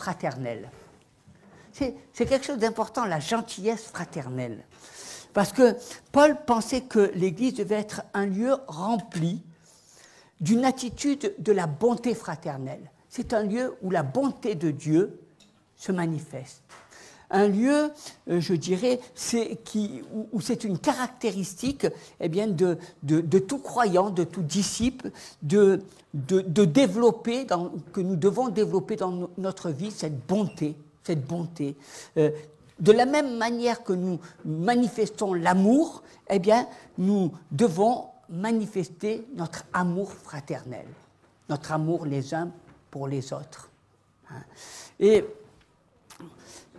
fraternelle. C'est quelque chose d'important, la gentillesse fraternelle. Parce que Paul pensait que l'Église devait être un lieu rempli d'une attitude de la bonté fraternelle. C'est un lieu où la bonté de Dieu se manifeste. Un lieu, je dirais, où c'est une caractéristique eh bien, de tout croyant, de tout disciple, de développer, que nous devons développer dans notre vie cette bonté. De la même manière que nous manifestons l'amour, eh bien, nous devons manifester notre amour fraternel, notre amour les uns pour les autres. Et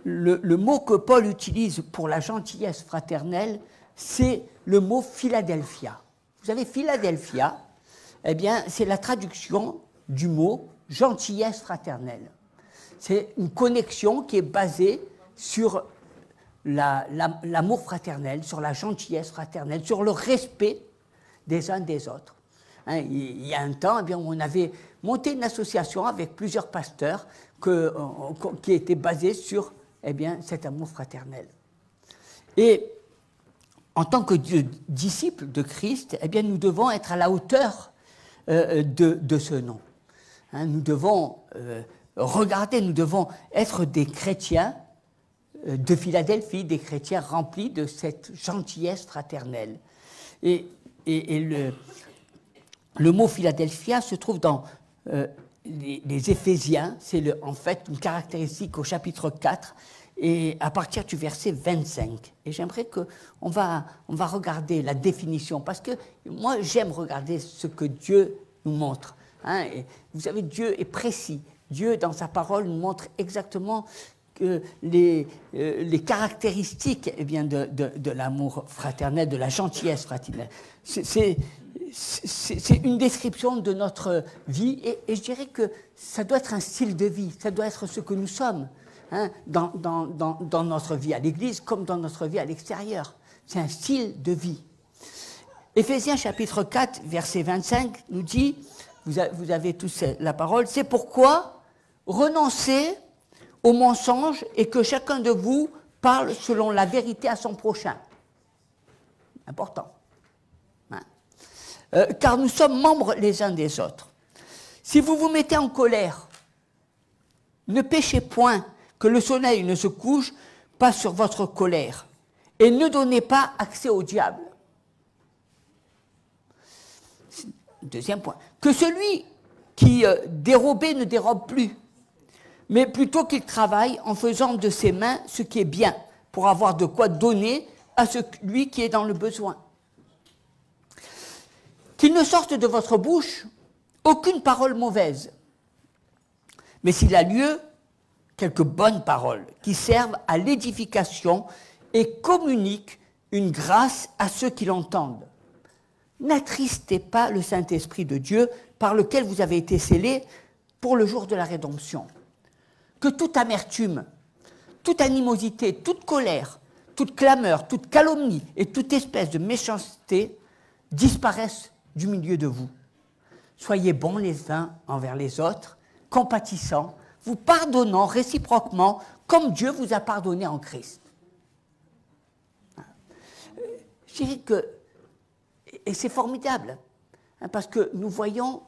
le mot que Paul utilise pour la gentillesse fraternelle, c'est le mot Philadelphia. Vous savez, Philadelphia, eh bien, c'est la traduction du mot gentillesse fraternelle. C'est une connexion qui est basée sur l'amour fraternel, sur la gentillesse fraternelle, sur le respect des uns des autres. Il y a un temps, eh bien, on avait monté une association avec plusieurs pasteurs qui était basée sur eh bien, cet amour fraternel. Et en tant que disciples de Christ, eh bien, nous devons être à la hauteur de ce nom. Nous devons regarder, nous devons être des chrétiens de Philadelphie, des chrétiens remplis de cette gentillesse fraternelle. Et le mot Philadelphia se trouve dans les Éphésiens, c'est en fait une caractéristique au chapitre 4, et à partir du verset 25. Et j'aimerais qu'on va regarder la définition, parce que moi j'aime regarder ce que Dieu nous montre. Et vous savez, Dieu est précis. Dieu, dans sa parole, nous montre exactement les caractéristiques eh bien, de l'amour fraternel, de la gentillesse fraternelle. C'est une description de notre vie, et je dirais que ça doit être un style de vie, ça doit être ce que nous sommes dans notre vie à l'Église comme dans notre vie à l'extérieur. C'est un style de vie. Éphésiens chapitre 4, verset 25 nous dit, vous avez tous la parole, c'est pourquoi renoncez au mensonge et que chacun de vous parle selon la vérité à son prochain. Important. Car nous sommes membres les uns des autres. Si vous vous mettez en colère, ne péchez point, que le soleil ne se couche pas sur votre colère, et ne donnez pas accès au diable. Deuxième point, que celui qui dérobait ne dérobe plus, mais plutôt qu'il travaille en faisant de ses mains ce qui est bien, pour avoir de quoi donner à celui qui est dans le besoin. Qu'il ne sorte de votre bouche aucune parole mauvaise, mais s'il a lieu, quelques bonnes paroles qui servent à l'édification et communiquent une grâce à ceux qui l'entendent. N'attristez pas le Saint-Esprit de Dieu par lequel vous avez été scellés pour le jour de la rédemption. Que toute amertume, toute animosité, toute colère, toute clameur, toute calomnie et toute espèce de méchanceté disparaissent du milieu de vous. Soyez bons les uns envers les autres, compatissants, vous pardonnant réciproquement comme Dieu vous a pardonné en Christ. Je dirais que, et c'est formidable, parce que nous voyons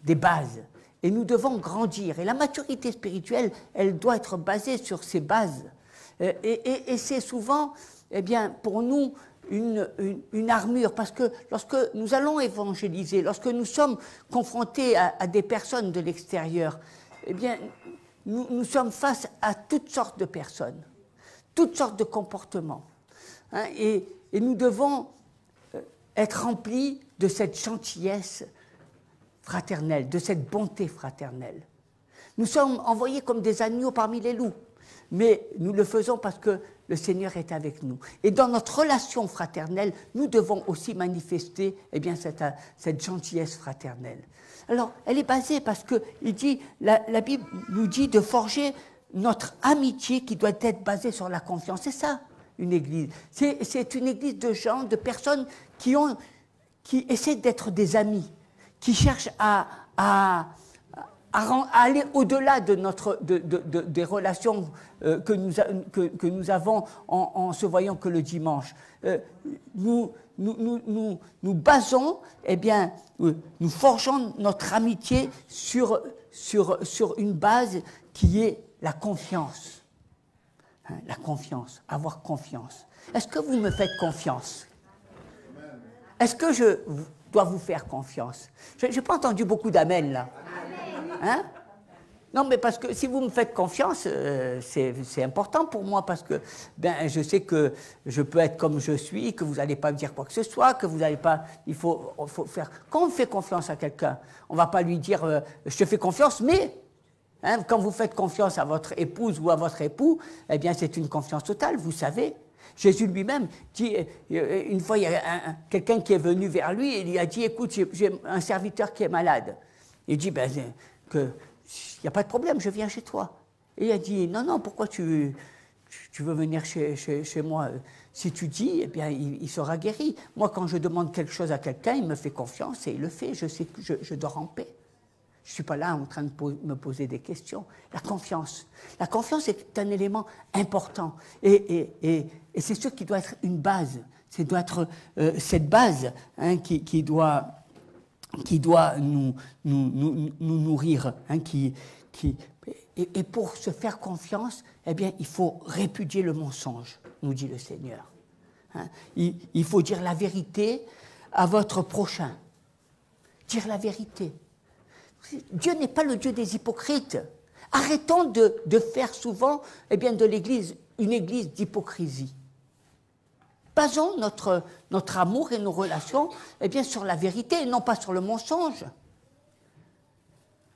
des bases, et nous devons grandir. Et la maturité spirituelle, elle doit être basée sur ces bases. Et c'est souvent, eh bien, pour nous, une armure, parce que lorsque nous allons évangéliser, lorsque nous sommes confrontés à des personnes de l'extérieur, eh bien, nous sommes face à toutes sortes de personnes, toutes sortes de comportements. Et nous devons être remplis de cette gentillesse fraternelle, de cette bonté fraternelle. Nous sommes envoyés comme des agneaux parmi les loups, mais nous le faisons parce que le Seigneur est avec nous. Et dans notre relation fraternelle, nous devons aussi manifester eh bien, cette gentillesse fraternelle. Alors, elle est basée parce que la Bible nous dit de forger notre amitié qui doit être basée sur la confiance. C'est ça, une église. C'est une église de gens, de personnes qui essaient d'être des amis, qui cherchent à à aller au-delà de des relations que nous avons en se voyant que le dimanche. Nous basons, eh bien, nous forgeons notre amitié sur une base qui est la confiance. Hein, la confiance, avoir confiance. Est-ce que vous me faites confiance? Est-ce que je dois vous faire confiance? Je n'ai pas entendu beaucoup d'amen là. Hein? Non, mais parce que si vous me faites confiance, c'est important pour moi parce que ben, je sais que je peux être comme je suis, que vous n'allez pas me dire quoi que ce soit, que vous n'allez pas... Il faut faire... Quand on fait confiance à quelqu'un, on ne va pas lui dire je te fais confiance, mais hein, quand vous faites confiance à votre épouse ou à votre époux, eh bien c'est une confiance totale, vous savez. Jésus lui-même dit, une fois il y a quelqu'un qui est venu vers lui et il lui a dit, écoute, j'ai un serviteur qui est malade. Il dit, ben, il n'y a pas de problème, je viens chez toi. Et il a dit, non, non, pourquoi tu veux venir chez moi? Si tu dis, eh bien, il sera guéri. Moi, quand je demande quelque chose à quelqu'un, il me fait confiance et il le fait. Je sais que je dors en paix. Je ne suis pas là en train de me poser des questions. La confiance. La confiance est un élément important. Et c'est ce qui doit être une base. C'est doit être cette base hein, qui doit nous nourrir. Hein, et pour se faire confiance, eh bien, il faut répudier le mensonge, nous dit le Seigneur. Hein, il faut dire la vérité à votre prochain. Dire la vérité. Dieu n'est pas le Dieu des hypocrites. Arrêtons de faire souvent eh bien, de l'Église une Église d'hypocrisie. Basons notre amour et nos relations eh bien, sur la vérité et non pas sur le mensonge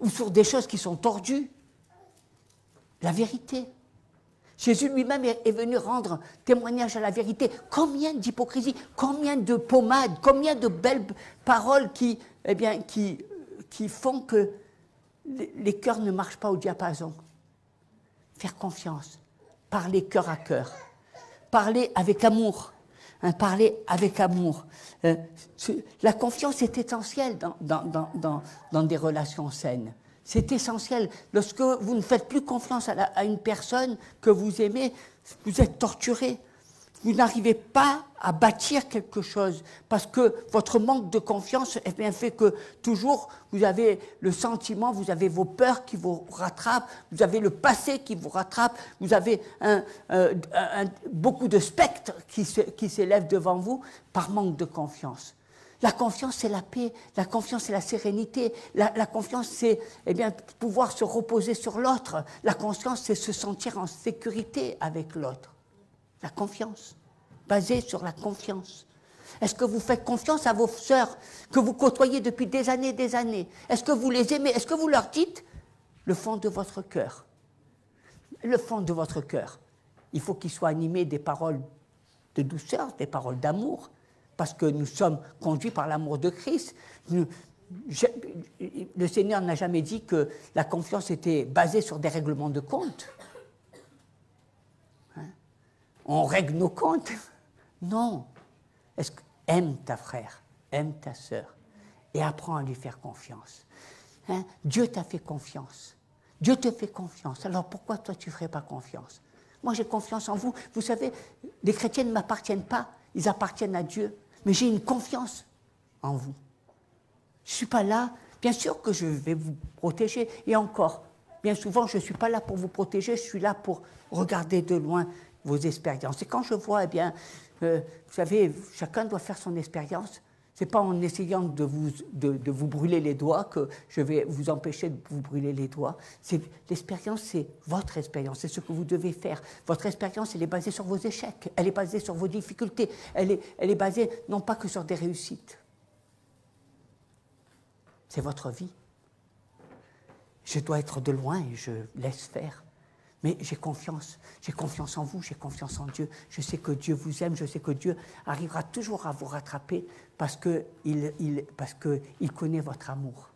ou sur des choses qui sont tordues. La vérité. Jésus lui-même est venu rendre témoignage à la vérité. Combien d'hypocrisie, combien de pommades, combien de belles paroles qui font que les cœurs ne marchent pas au diapason. Faire confiance, parler cœur à cœur, parler avec amour, hein, parler avec amour. La confiance est essentielle dans des relations saines. C'est essentiel. Lorsque vous ne faites plus confiance à une personne que vous aimez, vous êtes torturé. Vous n'arrivez pas à bâtir quelque chose parce que votre manque de confiance eh bien, fait que toujours vous avez le sentiment, vous avez vos peurs qui vous rattrapent, vous avez le passé qui vous rattrape, vous avez beaucoup de spectres qui s'élèvent devant vous par manque de confiance. La confiance, c'est la paix, la confiance, c'est la sérénité, la confiance, c'est eh bien, pouvoir se reposer sur l'autre, la confiance, c'est se sentir en sécurité avec l'autre. La confiance, basée sur la confiance. Est-ce que vous faites confiance à vos sœurs que vous côtoyez depuis des années? Est-ce que vous les aimez? Est-ce que vous leur dites le fond de votre cœur? Le fond de votre cœur. Il faut qu'il soit animé des paroles de douceur, des paroles d'amour, parce que nous sommes conduits par l'amour de Christ. Le Seigneur n'a jamais dit que la confiance était basée sur des règlements de compte. On règle nos comptes. Non. Aime ta frère, aime ta sœur et apprends à lui faire confiance. Hein? Dieu t'a fait confiance. Dieu te fait confiance. Alors pourquoi toi tu ne ferais pas confiance? Moi j'ai confiance en vous. Vous savez, les chrétiens ne m'appartiennent pas. Ils appartiennent à Dieu. Mais j'ai une confiance en vous. Je ne suis pas là. Bien sûr que je vais vous protéger. Et encore, bien souvent, je ne suis pas là pour vous protéger. Je suis là pour regarder de loin vos expériences. Et quand je vois, eh bien, vous savez, chacun doit faire son expérience. Ce n'est pas en essayant de vous brûler les doigts que je vais vous empêcher de vous brûler les doigts. L'expérience, c'est votre expérience, c'est ce que vous devez faire. Votre expérience, elle est basée sur vos échecs, elle est basée sur vos difficultés, elle est basée non pas que sur des réussites. C'est votre vie. Je dois être de loin et je laisse faire. Mais j'ai confiance en vous, j'ai confiance en Dieu. Je sais que Dieu vous aime, je sais que Dieu arrivera toujours à vous rattraper parce qu'il connaît votre amour.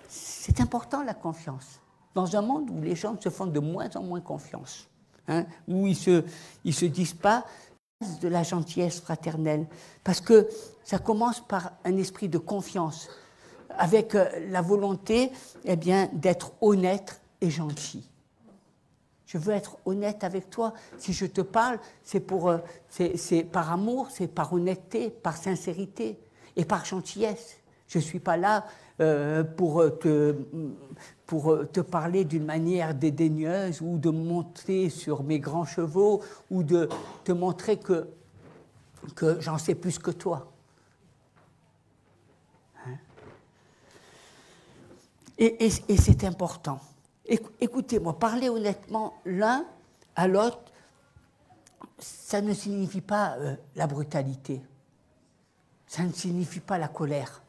C'est important la confiance. Dans un monde où les gens se font de moins en moins confiance, hein, où ils se disent pas, de la gentillesse fraternelle, parce que ça commence par un esprit de confiance, avec la volonté eh bien, d'être honnête et gentil. Je veux être honnête avec toi. Si je te parle, c'est par amour, c'est par honnêteté, par sincérité et par gentillesse. Je ne suis pas là pour te parler d'une manière dédaigneuse ou de monter sur mes grands chevaux ou de te montrer que j'en sais plus que toi. Hein? Et c'est important. Écoutez-moi, parler honnêtement l'un à l'autre, ça ne signifie pas la brutalité. Ça ne signifie pas la colère.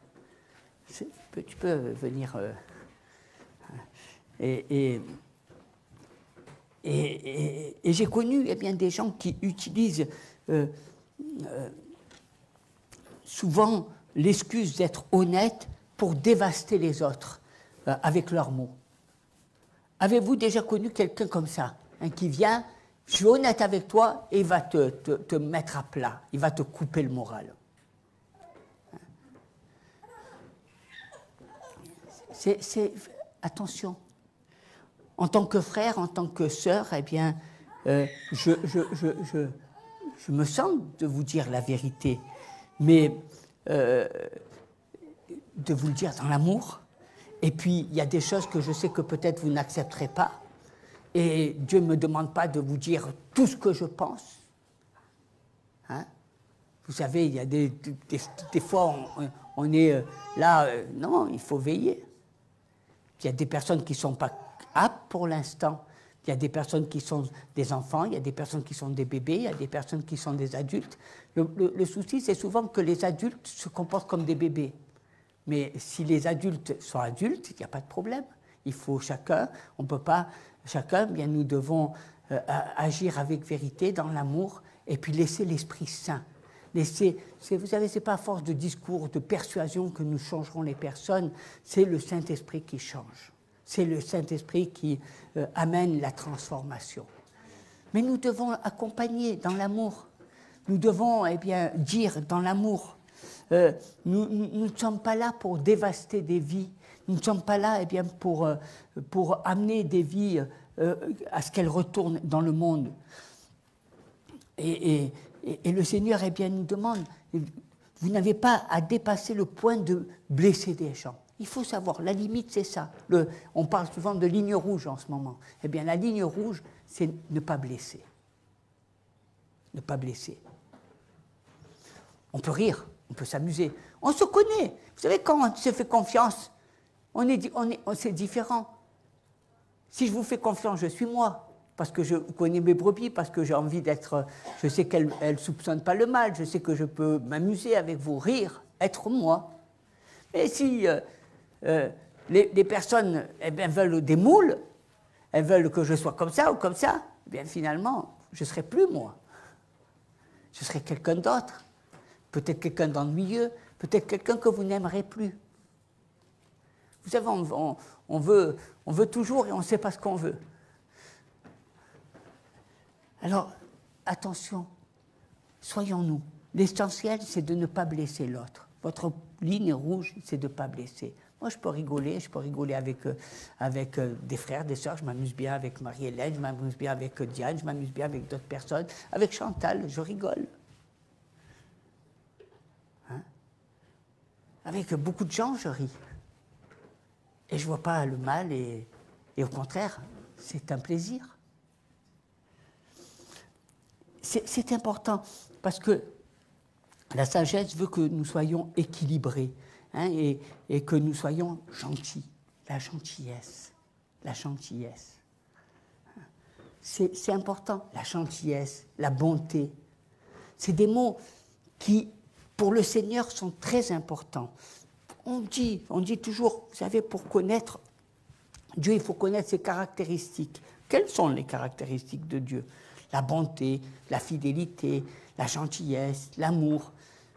Tu peux venir... Et j'ai connu eh bien, des gens qui utilisent souvent l'excuse d'être honnête pour dévaster les autres avec leurs mots. Avez-vous déjà connu quelqu'un comme ça, hein, qui vient, je suis honnête avec toi, et il va te mettre à plat, il va te couper le moral. Attention. En tant que frère, en tant que sœur, eh bien, je me sens de vous dire la vérité, mais de vous le dire dans l'amour. Et puis, il y a des choses que je sais que peut-être vous n'accepterez pas. Et Dieu ne me demande pas de vous dire tout ce que je pense. Hein? Vous savez, il y a des fois, on est là, non, il faut veiller. Il y a des personnes qui ne sont pas aptes pour l'instant. Il y a des personnes qui sont des enfants, il y a des personnes qui sont des bébés, il y a des personnes qui sont des adultes. Le souci, c'est souvent que les adultes se comportent comme des bébés. Mais si les adultes sont adultes, il n'y a pas de problème. Il faut chacun, on ne peut pas, chacun, bien nous devons agir avec vérité, dans l'amour, et puis laisser l'Esprit Saint. Vous savez, ce n'est pas à force de discours, de persuasion que nous changerons les personnes, c'est le Saint-Esprit qui change. C'est le Saint-Esprit qui amène la transformation. Mais nous devons accompagner dans l'amour. Nous devons eh bien, dire dans l'amour. Nous ne sommes pas là pour dévaster des vies. Nous ne sommes pas là eh bien, pour amener des vies à ce qu'elles retournent dans le monde. Et le Seigneur eh bien, nous demande, vous n'avez pas à dépasser le point de blesser des gens. Il faut savoir, la limite c'est ça. On parle souvent de ligne rouge en ce moment. Eh bien la ligne rouge, c'est ne pas blesser. Ne pas blesser. On peut rire, on peut s'amuser. On se connaît. Vous savez, quand on se fait confiance, c'est différent. Si je vous fais confiance, je suis moi. Parce que je connais mes brebis, parce que j'ai envie d'être... Je sais qu'elles ne soupçonnent pas le mal, je sais que je peux m'amuser avec vous, rire, être moi. Mais si les personnes eh bien, veulent des moules, elles veulent que je sois comme ça ou comme ça, eh bien finalement, je ne serai plus moi. Je serai quelqu'un d'autre. Peut-être quelqu'un d'ennuyeux, peut-être quelqu'un que vous n'aimerez plus. Vous savez, on veut toujours et on ne sait pas ce qu'on veut. Alors, attention, soyons-nous. L'essentiel, c'est de ne pas blesser l'autre. Votre ligne rouge, c'est de ne pas blesser. Moi, je peux rigoler avec des frères, des sœurs. Je m'amuse bien avec Marie-Hélène, je m'amuse bien avec Diane, je m'amuse bien avec d'autres personnes. Avec Chantal, je rigole. Hein? Avec beaucoup de gens, je ris. Et je ne vois pas le mal, et au contraire, c'est un plaisir. C'est important, parce que la sagesse veut que nous soyons équilibrés, hein, et que nous soyons gentils. La gentillesse. La gentillesse. C'est important, la gentillesse, la bonté. C'est des mots qui, pour le Seigneur, sont très importants. On dit toujours, vous savez, pour connaître Dieu, il faut connaître ses caractéristiques. Quelles sont les caractéristiques de Dieu ? La bonté, la fidélité, la gentillesse, l'amour.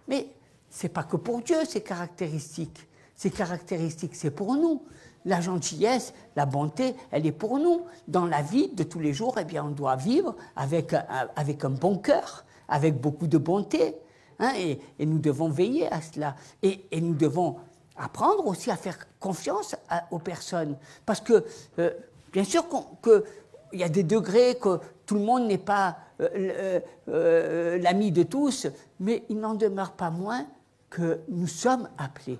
Mais ce n'est pas que pour Dieu, ces caractéristiques. Ces caractéristiques, c'est pour nous. La gentillesse, la bonté, elle est pour nous. Dans la vie de tous les jours, eh bien, on doit vivre avec un bon cœur, avec beaucoup de bonté, hein, et nous devons veiller à cela. Et nous devons apprendre aussi à faire confiance aux personnes. Parce que, bien sûr qu'il y a des degrés, que tout le monde n'est pas l'ami de tous, mais il n'en demeure pas moins que nous sommes appelés.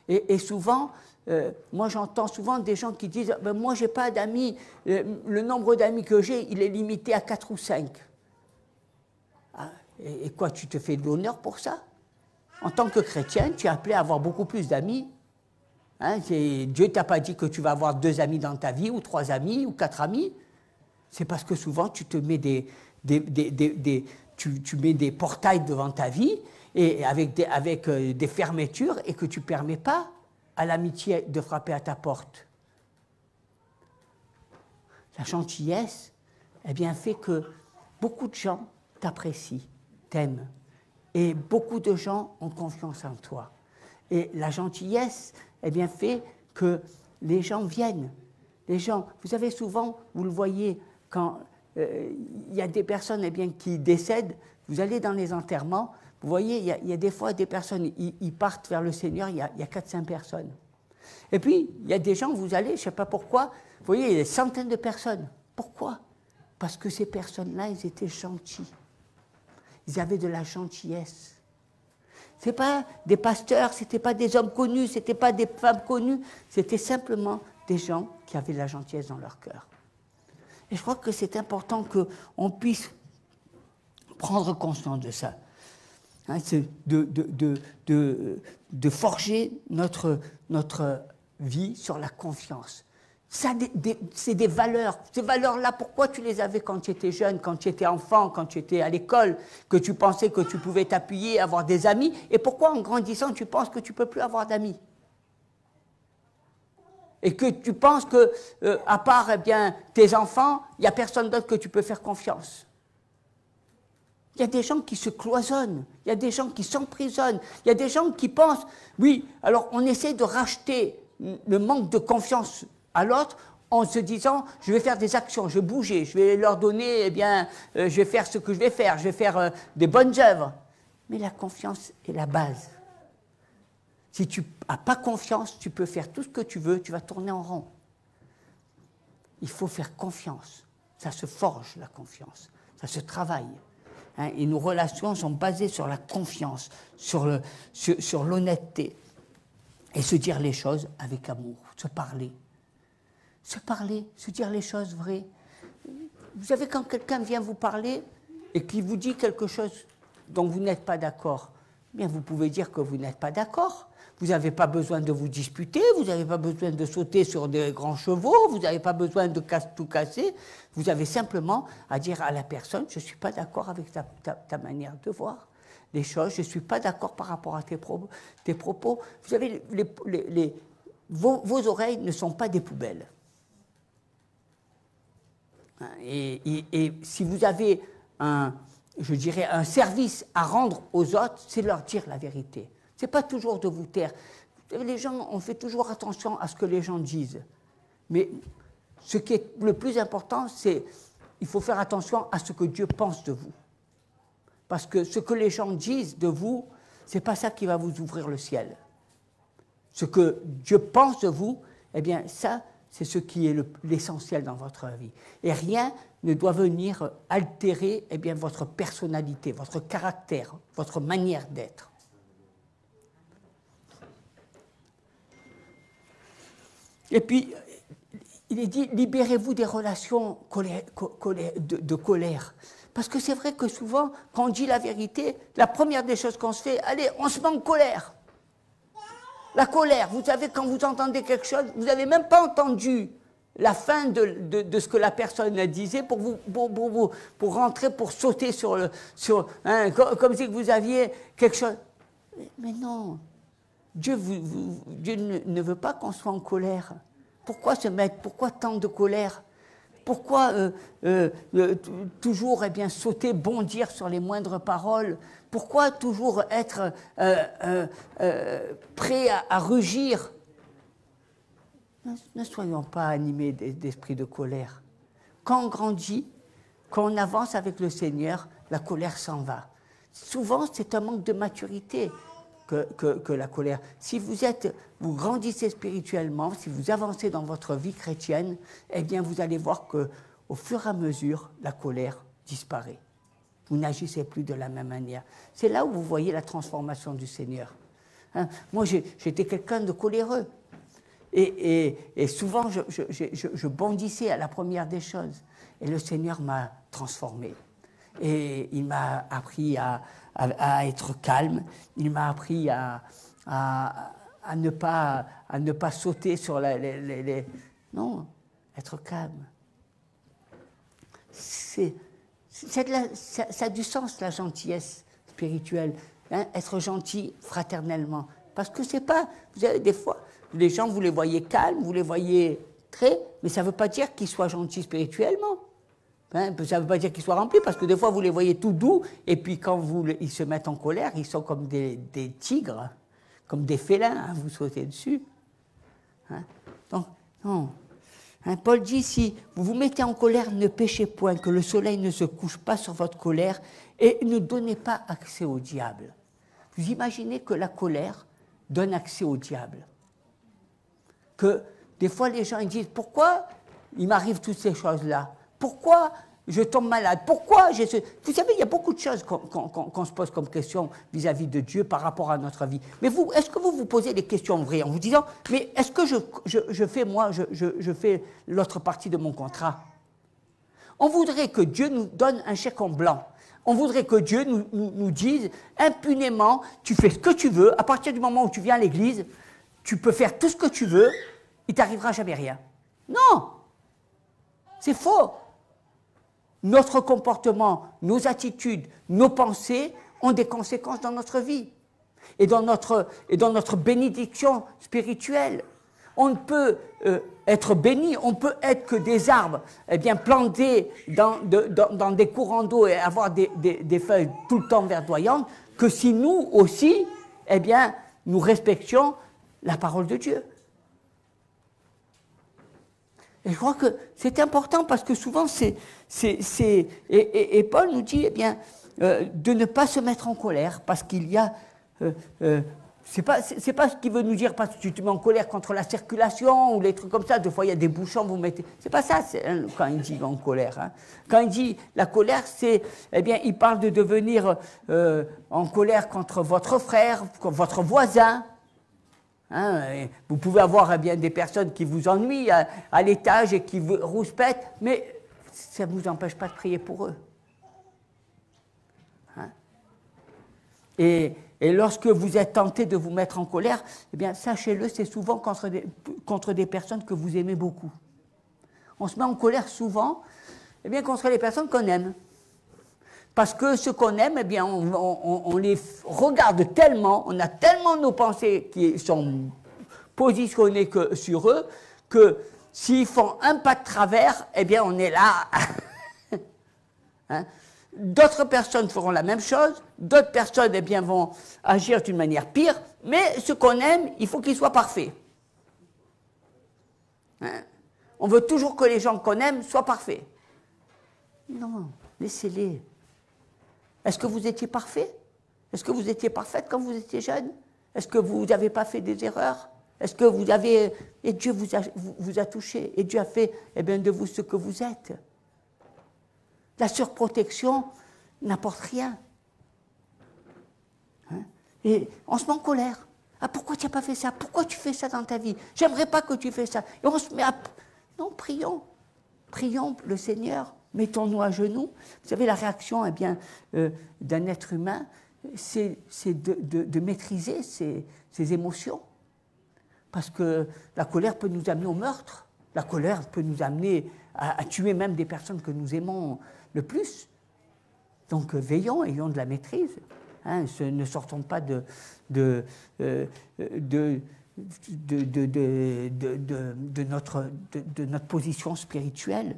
Et souvent, moi j'entends souvent des gens qui disent ben, « moi je n'ai pas d'amis, le nombre d'amis que j'ai, il est limité à 4 ou 5 ». Et quoi, tu te fais de l'honneur pour ça? En tant que chrétien, tu es appelé à avoir beaucoup plus d'amis. Hein, Dieu ne t'a pas dit que tu vas avoir 2 amis dans ta vie, ou 3 amis, ou 4 amis. C'est parce que souvent tu te mets tu mets des portails devant ta vie, et avec des fermetures, et que tu ne permets pas à l'amitié de frapper à ta porte. La gentillesse, eh bien, fait que beaucoup de gens t'apprécient, t'aiment, et beaucoup de gens ont confiance en toi. Et la gentillesse, eh bien, fait que les gens viennent. Les gens, vous savez, souvent, vous le voyez, quand il y a des personnes eh bien, qui décèdent, vous allez dans les enterrements, vous voyez, il y a des fois des personnes, ils partent vers le Seigneur, il y a 4-5 personnes. Et puis, il y a des gens, vous allez, je ne sais pas pourquoi, vous voyez, il y a des centaines de personnes. Pourquoi? Parce que ces personnes-là, ils étaient gentils. Ils avaient de la gentillesse. Ce n'étaient pas des pasteurs, ce n'étaient pas des hommes connus, ce n'étaient pas des femmes connues, c'était simplement des gens qui avaient de la gentillesse dans leur cœur. Et je crois que c'est important qu'on puisse prendre conscience de ça. Hein, de forger notre vie sur la confiance. Ça, c'est des valeurs. Ces valeurs-là, pourquoi tu les avais quand tu étais jeune, quand tu étais enfant, quand tu étais à l'école, que tu pensais que tu pouvais t'appuyer, avoir des amis, et pourquoi en grandissant, tu penses que tu ne peux plus avoir d'amis? Et que tu penses que, à part eh bien, tes enfants, il n'y a personne d'autre que tu peux faire confiance. Il y a des gens qui se cloisonnent, il y a des gens qui s'emprisonnent, il y a des gens qui pensent, oui, alors on essaie de racheter le manque de confiance à l'autre en se disant, je vais faire des actions, je vais bouger, je vais leur donner, eh bien, je vais faire ce que je vais faire des bonnes œuvres. Mais la confiance est la base. Si tu n'as pas confiance, tu peux faire tout ce que tu veux, tu vas tourner en rond. Il faut faire confiance. Ça se forge, la confiance. Ça se travaille. Hein, et nos relations sont basées sur la confiance, sur l'honnêteté. Et se dire les choses avec amour, se parler. Se parler, se dire les choses vraies. Vous savez, quand quelqu'un vient vous parler et qu'il vous dit quelque chose dont vous n'êtes pas d'accord, bien vous pouvez dire que vous n'êtes pas d'accord. Vous n'avez pas besoin de vous disputer, vous n'avez pas besoin de sauter sur des grands chevaux, vous n'avez pas besoin de tout casser. Vous avez simplement à dire à la personne, je ne suis pas d'accord avec ta manière de voir les choses, je ne suis pas d'accord par rapport à tes propos. Vous savez, vos oreilles ne sont pas des poubelles. Et si vous avez je dirais, un service à rendre aux autres, c'est leur dire la vérité. Ce n'est pas toujours de vous taire. Les gens, on fait toujours attention à ce que les gens disent. Mais ce qui est le plus important, c'est qu'il faut faire attention à ce que Dieu pense de vous. Parce que ce que les gens disent de vous, ce n'est pas ça qui va vous ouvrir le ciel. Ce que Dieu pense de vous, eh bien ça, c'est ce qui est l'essentiel dans votre vie. Et rien ne doit venir altérer eh bien, votre personnalité, votre caractère, votre manière d'être. Et puis, il est dit, libérez-vous des relations de colère. Parce que c'est vrai que souvent, quand on dit la vérité, la première des choses qu'on se fait, allez, on se met en colère. La colère, vous savez, quand vous entendez quelque chose, vous n'avez même pas entendu la fin de ce que la personne disait pour rentrer, pour sauter comme si vous aviez quelque chose. Mais non, Dieu ne veut pas qu'on soit en colère. Pourquoi se mettre, pourquoi tant de colère? Pourquoi toujours eh bien, sauter, bondir sur les moindres paroles? Pourquoi toujours être prêt à rugir? Ne soyons pas animés d'esprit de colère. Quand on grandit, quand on avance avec le Seigneur, la colère s'en va. souvent c'est un manque de maturité que la colère. Si vous grandissez spirituellement, si vous avancez dans votre vie chrétienne, eh bien vous allez voir qu'au fur et à mesure, la colère disparaît. Vous n'agissez plus de la même manière. C'est là où vous voyez la transformation du Seigneur. Hein? Moi, j'étais quelqu'un de coléreux. Et souvent, je bondissais à la première des choses. Et le Seigneur m'a transformé. Et il m'a appris à être calme. Il m'a appris à ne pas sauter sur les... Non, être calme. Ça a du sens, la gentillesse spirituelle. Hein, être gentil fraternellement. Parce que c'est pas... Vous avez des fois, les gens, vous les voyez calmes, vous les voyez mais ça ne veut pas dire qu'ils soient gentils spirituellement. Hein, ça ne veut pas dire qu'ils soient remplis, parce que des fois, vous les voyez tout doux, et puis quand ils se mettent en colère, ils sont comme des tigres, comme des félins, hein, vous sautez dessus. Hein, donc, non. Hein, Paul dit, si vous vous mettez en colère, ne péchez point, que le soleil ne se couche pas sur votre colère, et ne donnez pas accès au diable. Vous imaginez que la colère donne accès au diable. Que des fois, les gens ils disent, pourquoi il m'arrive toutes ces choses-là? Pourquoi je tombe malade? Pourquoi j'ai ce... Vous savez, il y a beaucoup de choses qu'on se pose comme question vis-à-vis de Dieu par rapport à notre vie. Mais vous, est-ce que vous vous posez des questions vraies en vous disant, mais est-ce que je fais l'autre partie de mon contrat? On voudrait que Dieu nous donne un chèque en blanc. On voudrait que Dieu nous dise impunément, tu fais ce que tu veux, à partir du moment où tu viens à l'église, tu peux faire tout ce que tu veux, il t'arrivera jamais rien. Non, c'est faux. Notre comportement, nos attitudes, nos pensées ont des conséquences dans notre vie et dans notre bénédiction spirituelle. On ne peut être béni, on peut être que des arbres plantés dans des courants d'eau et avoir des feuilles tout le temps verdoyantes, que si nous aussi, nous respections la parole de Dieu. Et je crois que c'est important parce que souvent, et Paul nous dit de ne pas se mettre en colère parce qu'il y a... c'est pas ce qu'il veut nous dire parce que tu te mets en colère contre la circulation ou les trucs comme ça. Des fois, il y a des bouchons, vous mettez... C'est pas ça quand il dit en colère. Hein. Quand il dit la colère, c'est... il parle de devenir en colère contre votre frère, contre votre voisin. Hein, vous pouvez avoir des personnes qui vous ennuient à l'étage et qui vous rouspètent, mais ça ne vous empêche pas de prier pour eux. Hein? Et lorsque vous êtes tenté de vous mettre en colère, sachez-le, c'est souvent contre des personnes que vous aimez beaucoup. On se met en colère souvent contre les personnes qu'on aime. Parce que ce qu'on aime, on les regarde tellement, on a tellement nos pensées qui sont positionnées sur eux, que s'ils font un pas de travers, on est là. Hein? D'autres personnes feront la même chose, d'autres personnes vont agir d'une manière pire, mais ce qu'on aime, il faut qu'il soit parfait. Hein? On veut toujours que les gens qu'on aime soient parfaits. Non, laissez-les. Est-ce que vous étiez parfait? Est-ce que vous étiez parfaite quand vous étiez jeune? Est-ce que vous n'avez pas fait des erreurs? Est-ce que vous avez... Et Dieu vous a touché, et Dieu a fait de vous ce que vous êtes. La surprotection n'apporte rien. Hein? Et on se met en colère. Ah, pourquoi tu n'as pas fait ça? Pourquoi tu fais ça dans ta vie? J'aimerais pas que tu fais ça. Et on se met à... Non, prions. Prions le Seigneur. Mettons-nous à genoux. Vous savez, la réaction d'un être humain, c'est de maîtriser ses émotions. Parce que la colère peut nous amener au meurtre. La colère peut nous amener à tuer même des personnes que nous aimons le plus. Donc veillons, ayons de la maîtrise. Hein, ne sortons pas de notre position spirituelle.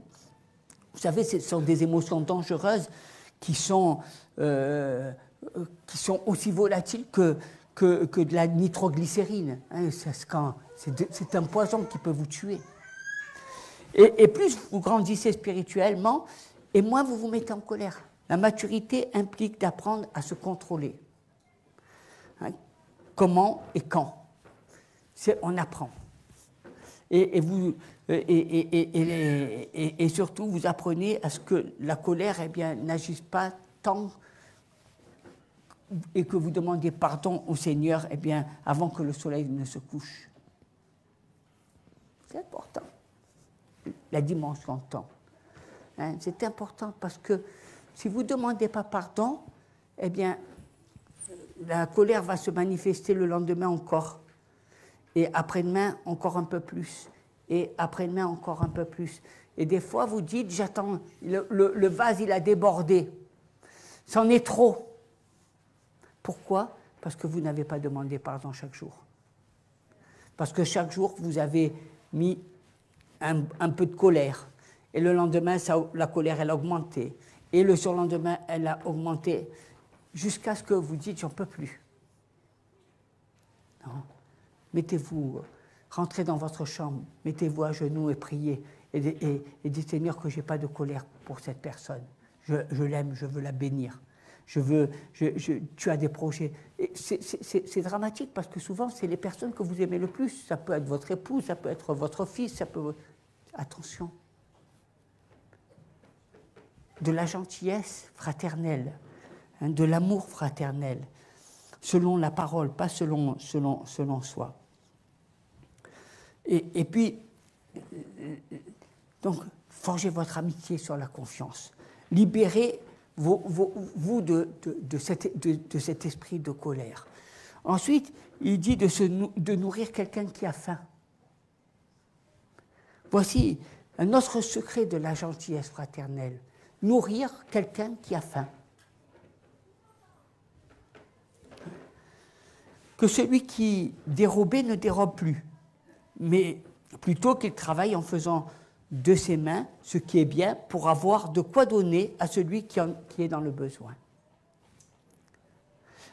Vous savez, ce sont des émotions dangereuses qui sont aussi volatiles que de la nitroglycérine. Hein, c'est un poison qui peut vous tuer. Et plus vous grandissez spirituellement, et moins vous vous mettez en colère. La maturité implique d'apprendre à se contrôler. Hein, comment et quand. On apprend. Et surtout, vous apprenez à ce que la colère n'agisse pas tant et que vous demandiez pardon au Seigneur avant que le soleil ne se couche. C'est important, la dimension de temps. Hein, c'est important parce que si vous ne demandez pas pardon, la colère va se manifester le lendemain encore. Et après-demain, encore un peu plus. Et après-demain, encore un peu plus. Et des fois, vous dites, j'attends, le vase, il a débordé. C'en est trop. Pourquoi? Parce que vous n'avez pas demandé pardon chaque jour. Parce que chaque jour, vous avez mis un peu de colère. Et le lendemain, la colère, elle a augmenté. Et le surlendemain, elle a augmenté. Jusqu'à ce que vous dites, j'en peux plus. Non. Mettez-vous, rentrez dans votre chambre, mettez-vous à genoux et priez. Et dites, Seigneur, que je n'ai pas de colère pour cette personne. Je l'aime, je veux la bénir. Tu as des projets. C'est dramatique parce que souvent, c'est les personnes que vous aimez le plus. Ça peut être votre épouse, ça peut être votre fils, ça peut... Attention. De la gentillesse fraternelle, hein, de l'amour fraternel, selon la parole, pas selon soi. Et puis, donc, forgez votre amitié sur la confiance. Libérez vous de cet esprit de colère. Ensuite, il dit de nourrir quelqu'un qui a faim. Voici un autre secret de la gentillesse fraternelle. Nourrir quelqu'un qui a faim. Que celui qui dérobait ne dérobe plus, mais plutôt qu'il travaille en faisant de ses mains ce qui est bien pour avoir de quoi donner à celui qui est dans le besoin.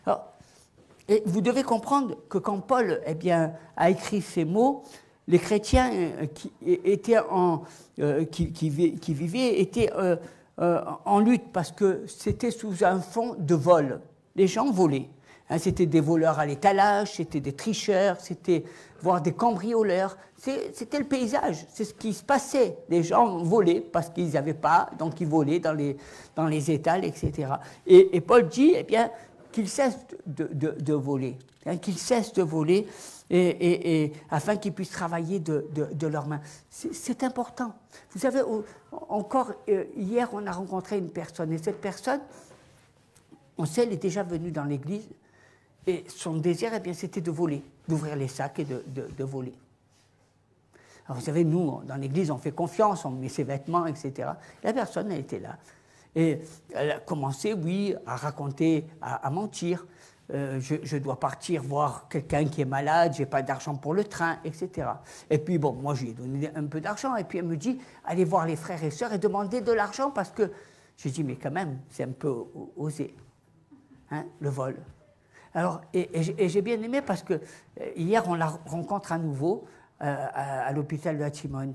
Alors, et vous devez comprendre que quand Paul a écrit ces mots, les chrétiens qui vivaient étaient en lutte parce que c'était sous un fond de vol. Les gens volaient. Hein, c'était des voleurs à l'étalage, c'était des tricheurs, c'était voire des cambrioleurs. C'était le paysage, c'est ce qui se passait. Les gens volaient parce qu'ils n'avaient pas, donc ils volaient dans les étals, etc. Et Paul dit qu'ils cessent de voler, hein, qu'ils cessent de voler et afin qu'ils puissent travailler de leurs mains. C'est important. Vous savez, encore hier, on a rencontré une personne, et cette personne, on sait, elle est déjà venue dans l'église, et son désir, c'était de voler, d'ouvrir les sacs et de voler. Alors vous savez, nous, dans l'église, on fait confiance, on met ses vêtements, etc. La personne, elle était là. Et elle a commencé, oui, à raconter, à mentir. Je dois partir voir quelqu'un qui est malade, j'ai pas d'argent pour le train, etc. Et puis, bon, moi, je lui ai donné un peu d'argent, et puis elle me dit, allez voir les frères et sœurs et demandez de l'argent, parce que... J'ai dit, mais quand même, c'est un peu osé, hein, le vol. Alors, et j'ai bien aimé parce que hier, on la rencontre à nouveau à l'hôpital de la Timone.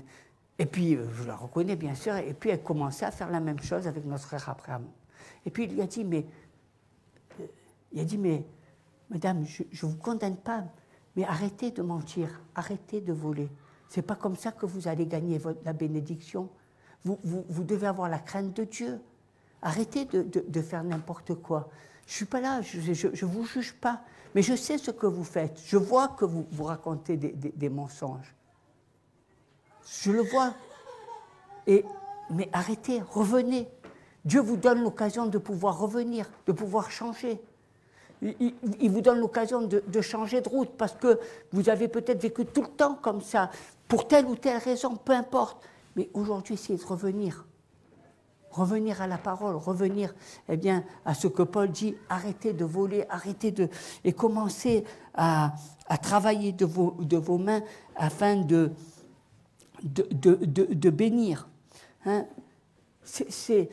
Et puis, je la reconnais bien sûr, et puis elle commençait à faire la même chose avec notre frère Abraham. Et puis il lui a dit, mais madame, je ne vous condamne pas, mais arrêtez de mentir, arrêtez de voler. Ce n'est pas comme ça que vous allez gagner la bénédiction. Vous devez avoir la crainte de Dieu. Arrêtez de faire n'importe quoi. Je ne suis pas là, je ne vous juge pas, mais je sais ce que vous faites. Je vois que vous racontez des mensonges. Je le vois. Mais arrêtez, revenez. Dieu vous donne l'occasion de pouvoir revenir, de pouvoir changer. Il vous donne l'occasion de changer de route parce que vous avez peut-être vécu tout le temps comme ça, pour telle ou telle raison, peu importe. Mais aujourd'hui, essayez de revenir. Revenir à la parole, revenir à ce que Paul dit, arrêtez de voler, et commencez à travailler de vos mains afin de bénir. Hein? C'est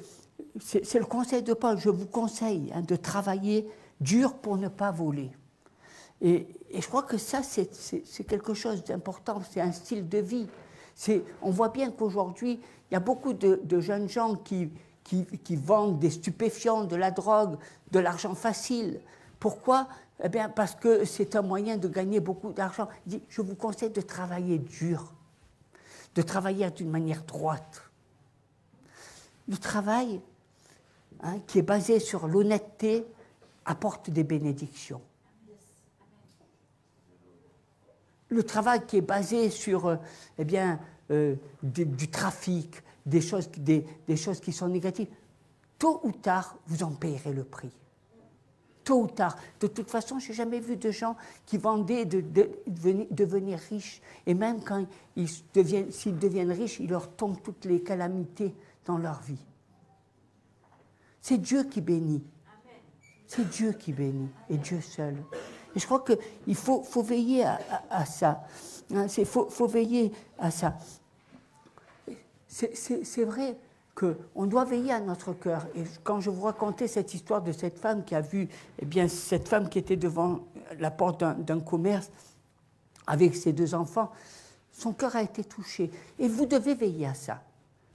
le conseil de Paul, je vous conseille de travailler dur pour ne pas voler. Et je crois que ça, c'est quelque chose d'important, c'est un style de vie. On voit bien qu'aujourd'hui, il y a beaucoup de jeunes gens qui qui vendent des stupéfiants, de la drogue, de l'argent facile. Pourquoi? Eh bien, parce que c'est un moyen de gagner beaucoup d'argent. Il dit, je vous conseille de travailler dur, de travailler d'une manière droite. Le travail, qui est basé sur l'honnêteté, apporte des bénédictions. Le travail qui est basé sur du trafic, des choses qui sont négatives, tôt ou tard, vous en payerez le prix. Tôt ou tard. De toute façon, je n'ai jamais vu de gens qui vendaient de devenir riches. Et même quand s'ils deviennent riches, il leur tombe toutes les calamités dans leur vie. C'est Dieu qui bénit. C'est Dieu qui bénit, et Dieu seul. Et je crois qu'il faut veiller à ça. Il faut veiller à ça. C'est vrai qu'on doit veiller à notre cœur. Et quand je vous racontais cette histoire de cette femme qui a vu, eh bien, cette femme qui était devant la porte d'un commerce avec ses 2 enfants, son cœur a été touché. Et vous devez veiller à ça.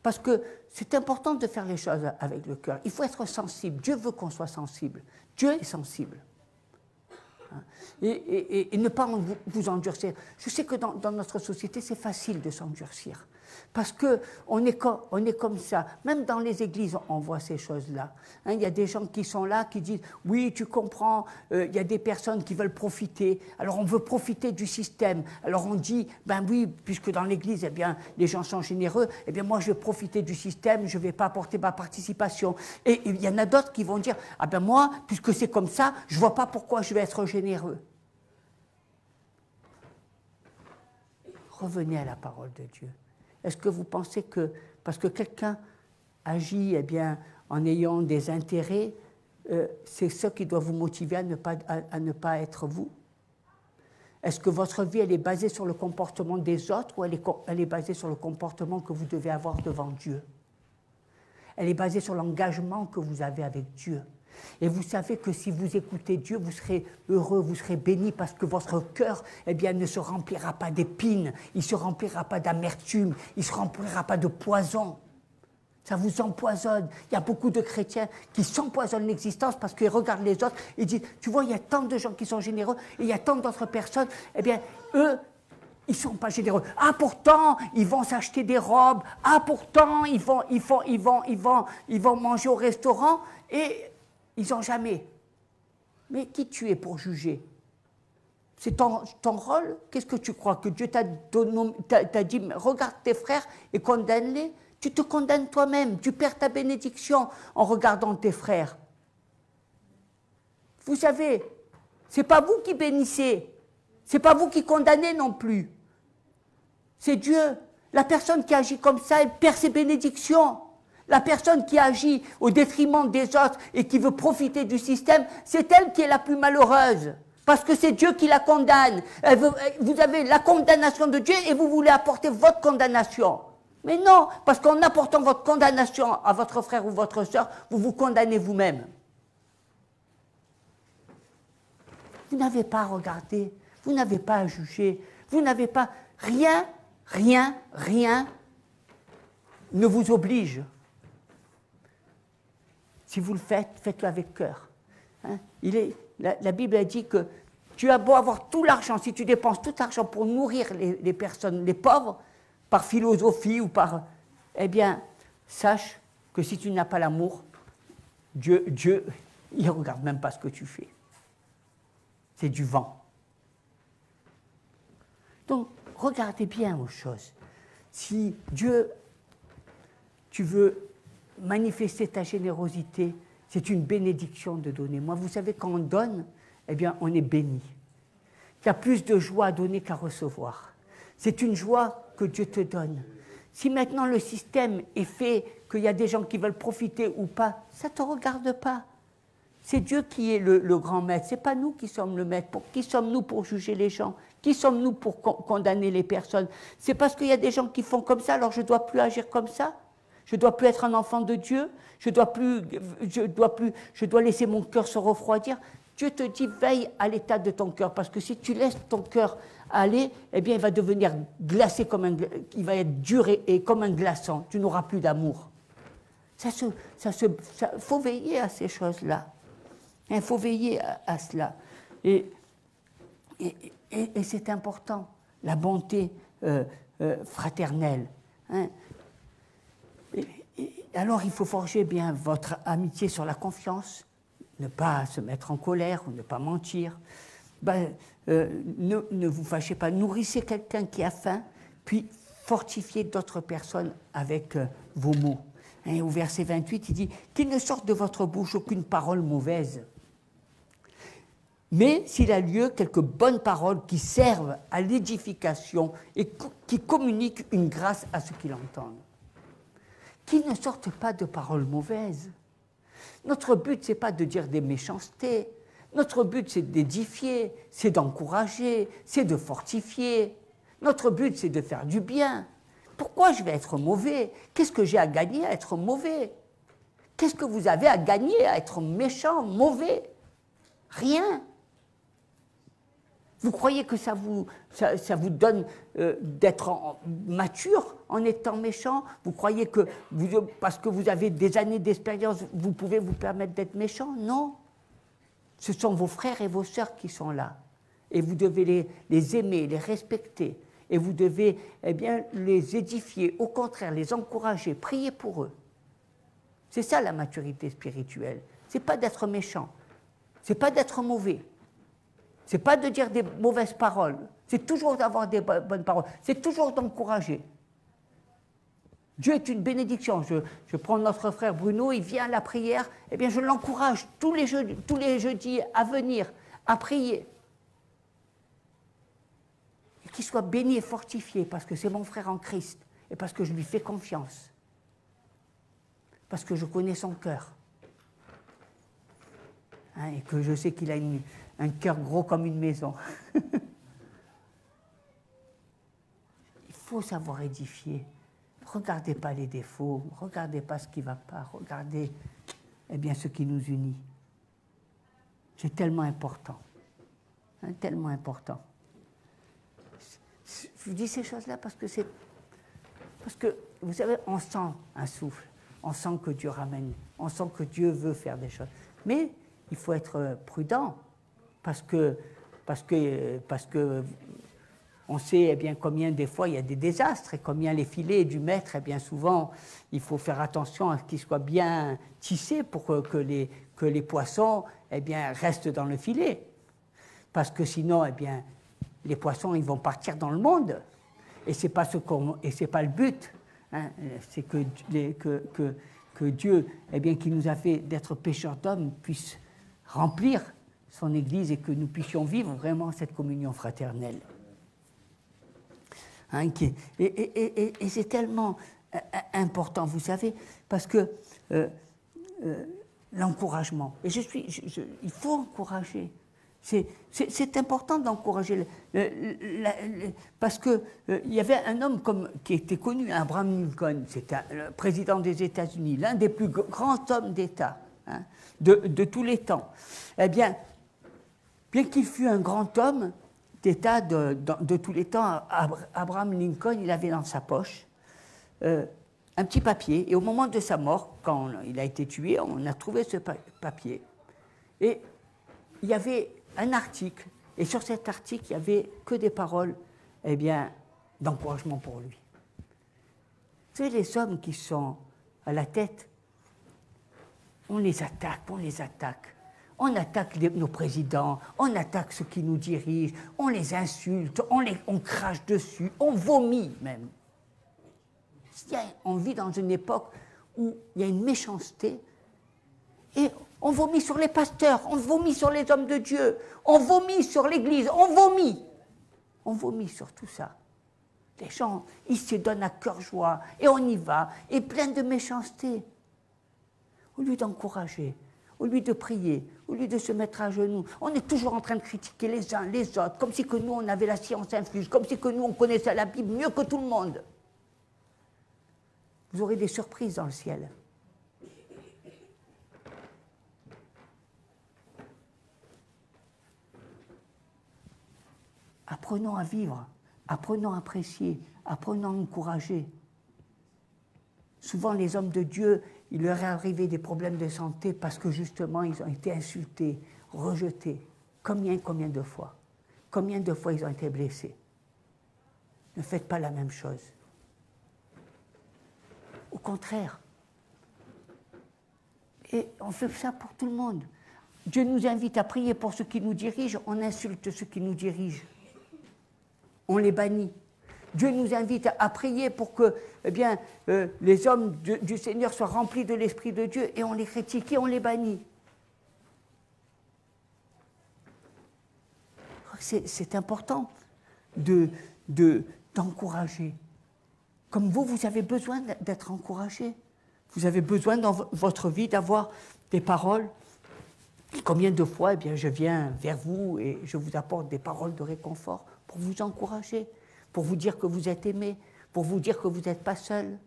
Parce que c'est important de faire les choses avec le cœur. Il faut être sensible. Dieu veut qu'on soit sensible. Dieu est sensible. Et ne pas vous endurcir. Je sais que dans notre société, c'est facile de s'endurcir. Parce qu'on est comme ça. Même dans les églises, on voit ces choses-là. Il y a des gens qui sont là, qui disent « Oui, tu comprends, il y a des personnes qui veulent profiter. Alors on veut profiter du système. Alors on dit « Ben oui, puisque dans l'église, eh bien, les gens sont généreux, eh bien moi je vais profiter du système, je ne vais pas apporter ma participation. » Et il y en a d'autres qui vont dire « Ah ben moi, puisque c'est comme ça, je ne vois pas pourquoi je vais être généreux. » Revenez à la parole de Dieu. Est-ce que vous pensez que, parce que quelqu'un agit en ayant des intérêts, c'est ça qui doit vous motiver à ne pas être vous? Est-ce que votre vie, elle est basée sur le comportement des autres ou elle est basée sur le comportement que vous devez avoir devant Dieu? Elle est basée sur l'engagement que vous avez avec Dieu. Et vous savez que si vous écoutez Dieu, vous serez heureux, vous serez béni parce que votre cœur ne se remplira pas d'épines, il ne se remplira pas d'amertume, il ne se remplira pas de poison. Ça vous empoisonne. Il y a beaucoup de chrétiens qui s'empoisonnent l'existence parce qu'ils regardent les autres et disent, tu vois, il y a tant de gens qui sont généreux et il y a tant d'autres personnes, eux, ils ne sont pas généreux. Ah, pourtant, ils vont s'acheter des robes. Ah, pourtant, ils vont manger au restaurant et ils n'ont jamais. Mais qui tu es pour juger? C'est ton rôle? Qu'est-ce que tu crois? Que Dieu t'a dit, regarde tes frères et condamne-les? Tu te condamnes toi-même, tu perds ta bénédiction en regardant tes frères. Vous savez, ce n'est pas vous qui bénissez, ce n'est pas vous qui condamnez non plus. C'est Dieu. La personne qui agit comme ça, elle perd ses bénédictions. La personne qui agit au détriment des autres et qui veut profiter du système, c'est elle qui est la plus malheureuse. Parce que c'est Dieu qui la condamne. Vous avez la condamnation de Dieu et vous voulez apporter votre condamnation. Mais non, parce qu'en apportant votre condamnation à votre frère ou votre sœur, vous vous condamnez vous-même. Vous n'avez pas à regarder, vous n'avez pas à juger, vous n'avez pas... Rien ne vous oblige. Si vous le faites, faites-le avec cœur. La Bible a dit que tu as beau avoir tout l'argent, si tu dépenses tout l'argent pour nourrir les personnes, les pauvres, par philosophie ou par... Eh bien, sache que si tu n'as pas l'amour, Dieu, il ne regarde même pas ce que tu fais. C'est du vent. Donc, regardez bien aux choses. Si Dieu, tu veux manifester ta générosité, c'est une bénédiction de donner. Moi, vous savez, quand on donne, eh bien, on est béni. Il y a plus de joie à donner qu'à recevoir. C'est une joie que Dieu te donne. Si maintenant le système est fait, qu'il y a des gens qui veulent profiter ou pas, ça ne te regarde pas. C'est Dieu qui est le grand maître, ce n'est pas nous qui sommes le maître. Qui sommes-nous pour juger les gens? Qui sommes-nous pour condamner les personnes? C'est parce qu'il y a des gens qui font comme ça, alors je ne dois plus agir comme ça? Je ne dois plus être un enfant de Dieu? Je dois laisser mon cœur se refroidir? Dieu te dit, veille à l'état de ton cœur, parce que si tu laisses ton cœur aller, eh bien, il va devenir glacé il va être dur et comme un glaçon. Tu n'auras plus d'amour. Faut veiller à ces choses-là. Il faut veiller à cela. Et c'est important, la bonté fraternelle. Hein. Alors il faut forger bien votre amitié sur la confiance, ne pas se mettre en colère ou ne pas mentir. Ne vous fâchez pas, nourrissez quelqu'un qui a faim, puis fortifiez d'autres personnes avec vos mots. Hein, au verset 28, il dit « Qu'il ne sorte de votre bouche aucune parole mauvaise, mais s'il a lieu, quelques bonnes paroles qui servent à l'édification et qui communiquent une grâce à ceux qui l'entendent. » Qu'il ne sorte pas de paroles mauvaises. Notre but, ce n'est pas de dire des méchancetés. Notre but, c'est d'édifier, c'est d'encourager, c'est de fortifier. Notre but, c'est de faire du bien. Pourquoi je vais être mauvais? Qu'est-ce que j'ai à gagner à être mauvais? Qu'est-ce que vous avez à gagner à être méchant, mauvais? Rien. Vous croyez que ça vous donne d'être mature en étant méchant? Vous croyez que parce que vous avez des années d'expérience, vous pouvez vous permettre d'être méchant? Non. Ce sont vos frères et vos sœurs qui sont là. Et vous devez les aimer, les respecter. Et vous devez les édifier, au contraire, les encourager, prier pour eux. C'est ça la maturité spirituelle. Ce n'est pas d'être méchant. Ce n'est pas d'être mauvais. Ce n'est pas de dire des mauvaises paroles, c'est toujours d'avoir des bonnes paroles, c'est toujours d'encourager. Dieu est une bénédiction. Je prends notre frère Bruno, il vient à la prière, eh bien je l'encourage tous les jeudis à venir, à prier. Et qu'il soit béni et fortifié, parce que c'est mon frère en Christ, et parce que je lui fais confiance, parce que je connais son cœur, hein, et que je sais qu'il a un cœur gros comme une maison. Il faut savoir édifier. Regardez pas les défauts, regardez pas ce qui ne va pas, regardez ce qui nous unit. C'est tellement important. Hein, tellement important. Je vous dis ces choses-là parce que, vous savez, on sent un souffle, on sent que Dieu ramène, on sent que Dieu veut faire des choses. Mais il faut être prudent. Parce que on sait combien des fois il y a des désastres et combien les filets du maître, souvent il faut faire attention à ce qu'ils soient bien tissés pour que les poissons restent dans le filet. Parce que sinon les poissons ils vont partir dans le monde et c'est pas le but. Hein. C'est que Dieu qui nous a fait d'être pécheurs d'hommes puisse remplir son Église et que nous puissions vivre vraiment cette communion fraternelle. Hein, et c'est tellement important, vous savez, parce que l'encouragement, et il faut encourager. C'est important d'encourager, parce que il y avait un homme qui était connu, Abraham Lincoln, c'était le président des États-Unis, l'un des plus grands hommes d'État, hein, de tous les temps. Eh bien qu'il fût un grand homme d'État de tous les temps, Abraham Lincoln, il avait dans sa poche un petit papier. Et au moment de sa mort, quand il a été tué, on a trouvé ce papier. Et il y avait un article. Et sur cet article, il n'y avait que des paroles d'encouragement pour lui. Vous savez, les hommes qui sont à la tête, on les attaque. On attaque nos présidents, on attaque ceux qui nous dirigent, on les insulte, on crache dessus, on vomit même. On vit dans une époque où il y a une méchanceté et on vomit sur les pasteurs, on vomit sur les hommes de Dieu, on vomit sur l'Église, on vomit sur tout ça. Les gens, ils se donnent à cœur joie et on y va, et plein de méchanceté. Au lieu d'encourager, au lieu de prier, au lieu de se mettre à genoux, on est toujours en train de critiquer les uns les autres, comme si que nous, on avait la science infuse, comme si que nous, on connaissait la Bible mieux que tout le monde. Vous aurez des surprises dans le ciel. Apprenons à vivre, apprenons à apprécier, apprenons à encourager. Souvent, les hommes de Dieu, il leur est arrivé des problèmes de santé parce que justement, ils ont été insultés, rejetés. Combien de fois? Combien de fois ils ont été blessés? Ne faites pas la même chose. Au contraire. Et on fait ça pour tout le monde. Dieu nous invite à prier pour ceux qui nous dirigent, on insulte ceux qui nous dirigent. On les bannit. Dieu nous invite à prier pour que les hommes du Seigneur soient remplis de l'Esprit de Dieu et on les critique et on les bannit. C'est important d'encourager. Comme vous avez besoin d'être encouragé. Vous avez besoin dans votre vie d'avoir des paroles. Combien de fois je viens vers vous et je vous apporte des paroles de réconfort pour vous encourager, pour vous dire que vous êtes aimé, pour vous dire que vous n'êtes pas seul,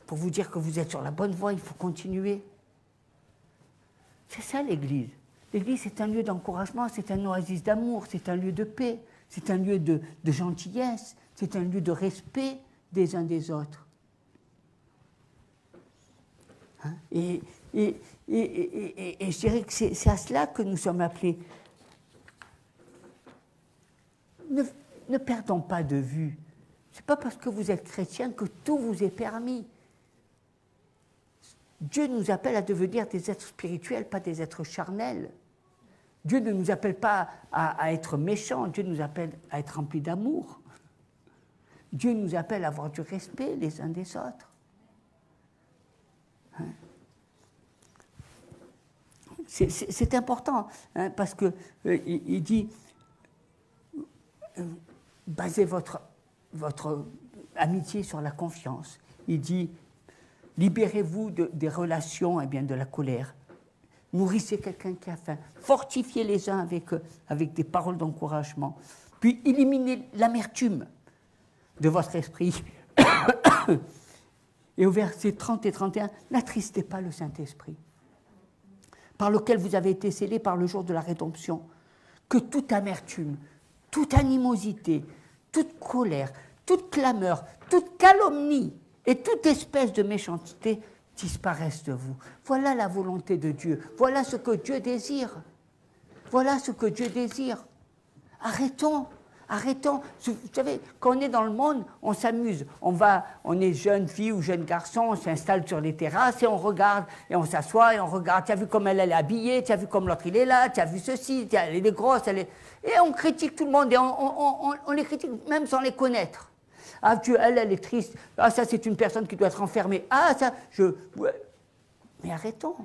pour vous dire que vous êtes sur la bonne voie, il faut continuer. C'est ça l'Église. L'Église, c'est un lieu d'encouragement, c'est un oasis d'amour, c'est un lieu de paix, c'est un lieu de gentillesse, c'est un lieu de respect des uns des autres. Hein? Et je dirais que c'est à cela que nous sommes appelés. Ne perdons pas de vue. Ce n'est pas parce que vous êtes chrétien que tout vous est permis. Dieu nous appelle à devenir des êtres spirituels, pas des êtres charnels. Dieu ne nous appelle pas à être méchants, Dieu nous appelle à être remplis d'amour. Dieu nous appelle à avoir du respect les uns des autres. Hein? C'est important, hein, parce que il dit basez votre amitié sur la confiance. Il dit libérez-vous des relations de la colère. Nourrissez quelqu'un qui a faim. Fortifiez les uns avec des paroles d'encouragement. Puis éliminez l'amertume de votre esprit. Et au verset 30 et 31, n'attristez pas le Saint-Esprit, par lequel vous avez été scellés par le jour de la rédemption. Que toute amertume, toute animosité, toute colère, toute clameur, toute calomnie et toute espèce de méchanceté disparaissent de vous. Voilà la volonté de Dieu. Voilà ce que Dieu désire. Voilà ce que Dieu désire. Arrêtons. Vous savez, quand on est dans le monde, on s'amuse. On est jeune fille ou jeune garçon, on s'installe sur les terrasses et on regarde, et on s'assoit et on regarde. Tu as vu comme elle est habillée, tu as vu comme l'autre il est là, tu as vu ceci, elle est grosse, et on critique tout le monde et on les critique même sans les connaître. Ah, elle est triste. Ah, ça, c'est une personne qui doit être enfermée. Ah, ça, ouais. Mais arrêtons.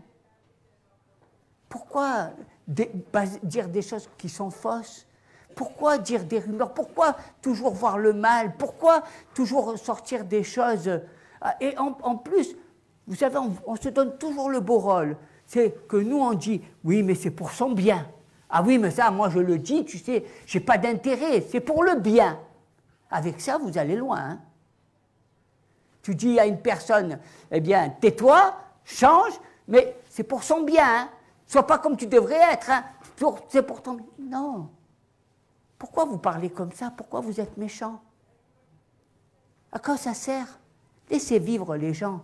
Pourquoi dire des choses qui sont fausses? Pourquoi dire des rumeurs? Pourquoi toujours voir le mal? Pourquoi toujours sortir des choses? Et en plus, vous savez, on se donne toujours le beau rôle. C'est que nous, on dit, oui, mais c'est pour son bien. Ah oui, mais ça, moi, je le dis, tu sais, j'ai pas d'intérêt, c'est pour le bien. Avec ça, vous allez loin. Hein? Tu dis à une personne, eh bien, tais-toi, change, mais c'est pour son bien. Hein? Sois pas comme tu devrais être. Hein? C'est pour ton bien. Non. Pourquoi vous parlez comme ça? Pourquoi vous êtes méchant? À quoi ça sert? Laissez vivre les gens.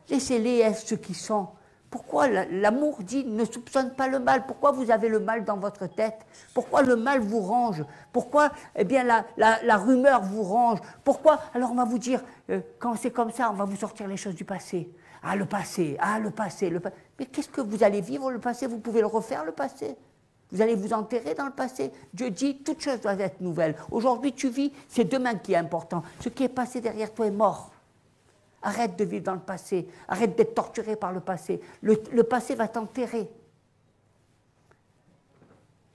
Laissez-les être ce qu'ils sont. Pourquoi l'amour dit ne soupçonne pas le mal? Pourquoi vous avez le mal dans votre tête? Pourquoi le mal vous range? Pourquoi la rumeur vous range? Pourquoi? Alors on va vous dire, quand c'est comme ça, on va vous sortir les choses du passé. Ah le passé, le passé. Mais qu'est-ce que vous allez vivre le passé? Vous pouvez le refaire le passé? Vous allez vous enterrer dans le passé? Dieu dit, toute chose doit être nouvelle. Aujourd'hui tu vis, c'est demain qui est important. Ce qui est passé derrière toi est mort. Arrête de vivre dans le passé, arrête d'être torturé par le passé. Le passé va t'enterrer.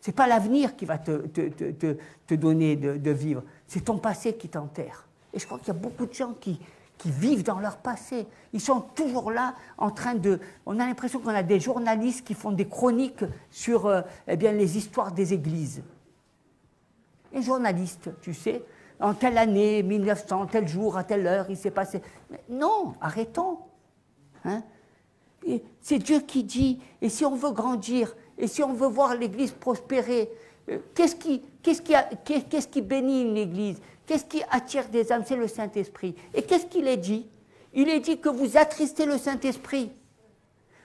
Ce n'est pas l'avenir qui va te donner de vivre, c'est ton passé qui t'enterre. Et je crois qu'il y a beaucoup de gens qui vivent dans leur passé. Ils sont toujours là en train de... On a l'impression qu'on a des journalistes qui font des chroniques sur les histoires des églises. Les journalistes, tu sais, en telle année, 1900, tel jour, à telle heure, il s'est passé... Mais non, arrêtons. Hein? C'est Dieu qui dit, et si on veut grandir, et si on veut voir l'Église prospérer, qu'est-ce qui bénit une Église? Qu'est-ce qui attire des âmes? C'est le Saint-Esprit. Et qu'est-ce qu'il est dit? Il est dit que vous attristez le Saint-Esprit.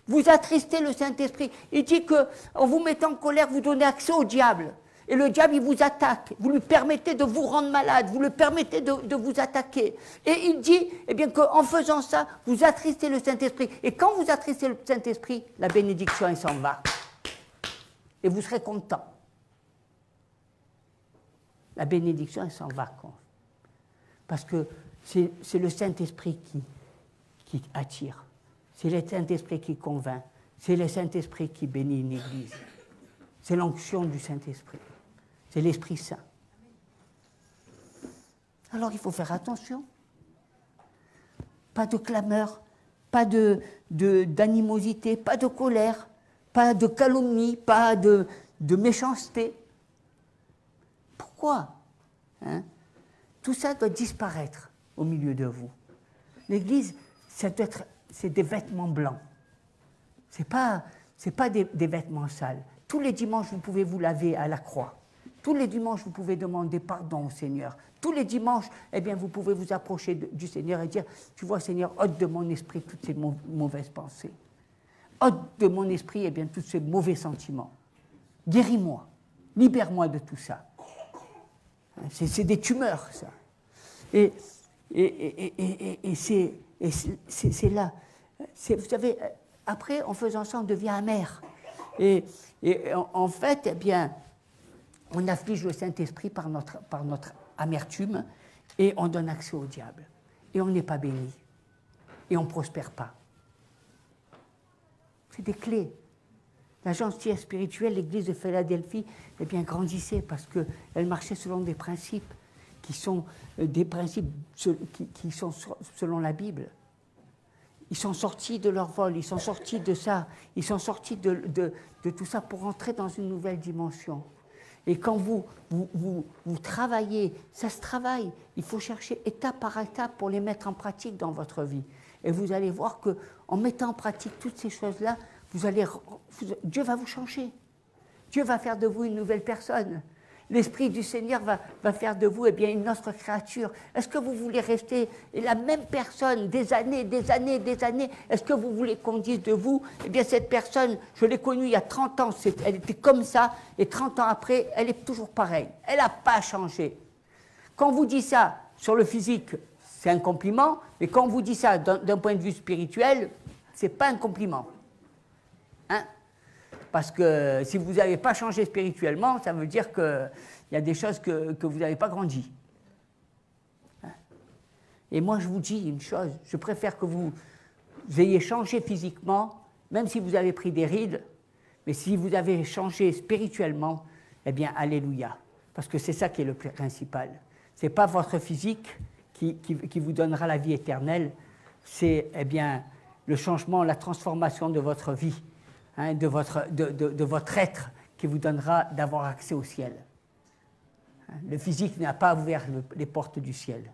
Vous attristez le Saint-Esprit. Il dit qu'en vous mettant en colère, vous donnez accès au diable. Et le diable, il vous attaque. Vous lui permettez de vous rendre malade. Vous lui permettez de vous attaquer. Et il dit eh bien, qu'en faisant ça, vous attristez le Saint-Esprit. Et quand vous attristez le Saint-Esprit, la bénédiction, elle s'en va. Et vous serez content. La bénédiction, elle s'en va. Parce que c'est le Saint-Esprit qui attire. C'est le Saint-Esprit qui convainc. C'est le Saint-Esprit qui bénit une église. C'est l'onction du Saint-Esprit. C'est l'Esprit Saint. Alors il faut faire attention. Pas de clameur, pas d'animosité, pas de colère, pas de calomnie, pas de méchanceté. Pourquoi Tout ça doit disparaître au milieu de vous. L'Église, c'est des vêtements blancs. C'est pas des vêtements sales. Tous les dimanches, vous pouvez vous laver à la croix. Tous les dimanches, vous pouvez demander pardon au Seigneur. Tous les dimanches, eh bien, vous pouvez vous approcher du Seigneur et dire, tu vois, Seigneur, ôte de mon esprit toutes ces mauvaises pensées. Ôte de mon esprit, eh bien, tous ces mauvais sentiments. Guéris-moi. Libère-moi de tout ça. C'est des tumeurs, ça. Et c'est là. Vous savez, après, en faisant ça, on devient amer. Et en fait, eh bien, on afflige le Saint-Esprit par notre amertume et on donne accès au diable. Et on n'est pas béni. Et on ne prospère pas. C'est des clés. La gentillesse spirituelle, l'église de Philadelphie, eh bien, grandissait parce qu'elle marchait selon des principes qui sont des principes qui sont selon la Bible. Ils sont sortis de leur vol, ils sont sortis de ça, ils sont sortis de tout ça pour entrer dans une nouvelle dimension. Et quand vous travaillez, ça se travaille, il faut chercher étape par étape pour les mettre en pratique dans votre vie. Et vous allez voir qu'en mettant en pratique toutes ces choses-là, Dieu va vous changer. Dieu va faire de vous une nouvelle personne. L'Esprit du Seigneur va faire de vous une autre créature. Est-ce que vous voulez rester la même personne des années? Est-ce que vous voulez qu'on dise de vous, cette personne, je l'ai connue il y a 30 ans, elle était comme ça, et 30 ans après, elle est toujours pareille. Elle n'a pas changé. Quand on vous dit ça sur le physique, c'est un compliment, mais quand on vous dit ça d'un point de vue spirituel, ce n'est pas un compliment. Parce que si vous n'avez pas changé spirituellement, ça veut dire qu'il y a des choses que vous n'avez pas grandi. Et moi, je vous dis une chose, je préfère que vous ayez changé physiquement, même si vous avez pris des rides, mais si vous avez changé spirituellement, eh bien, alléluia. Parce que c'est ça qui est le principal. Ce n'est pas votre physique qui vous donnera la vie éternelle, c'est le changement, la transformation de votre vie. De votre être qui vous donnera d'avoir accès au ciel. Le physique n'a pas ouvert les portes du ciel.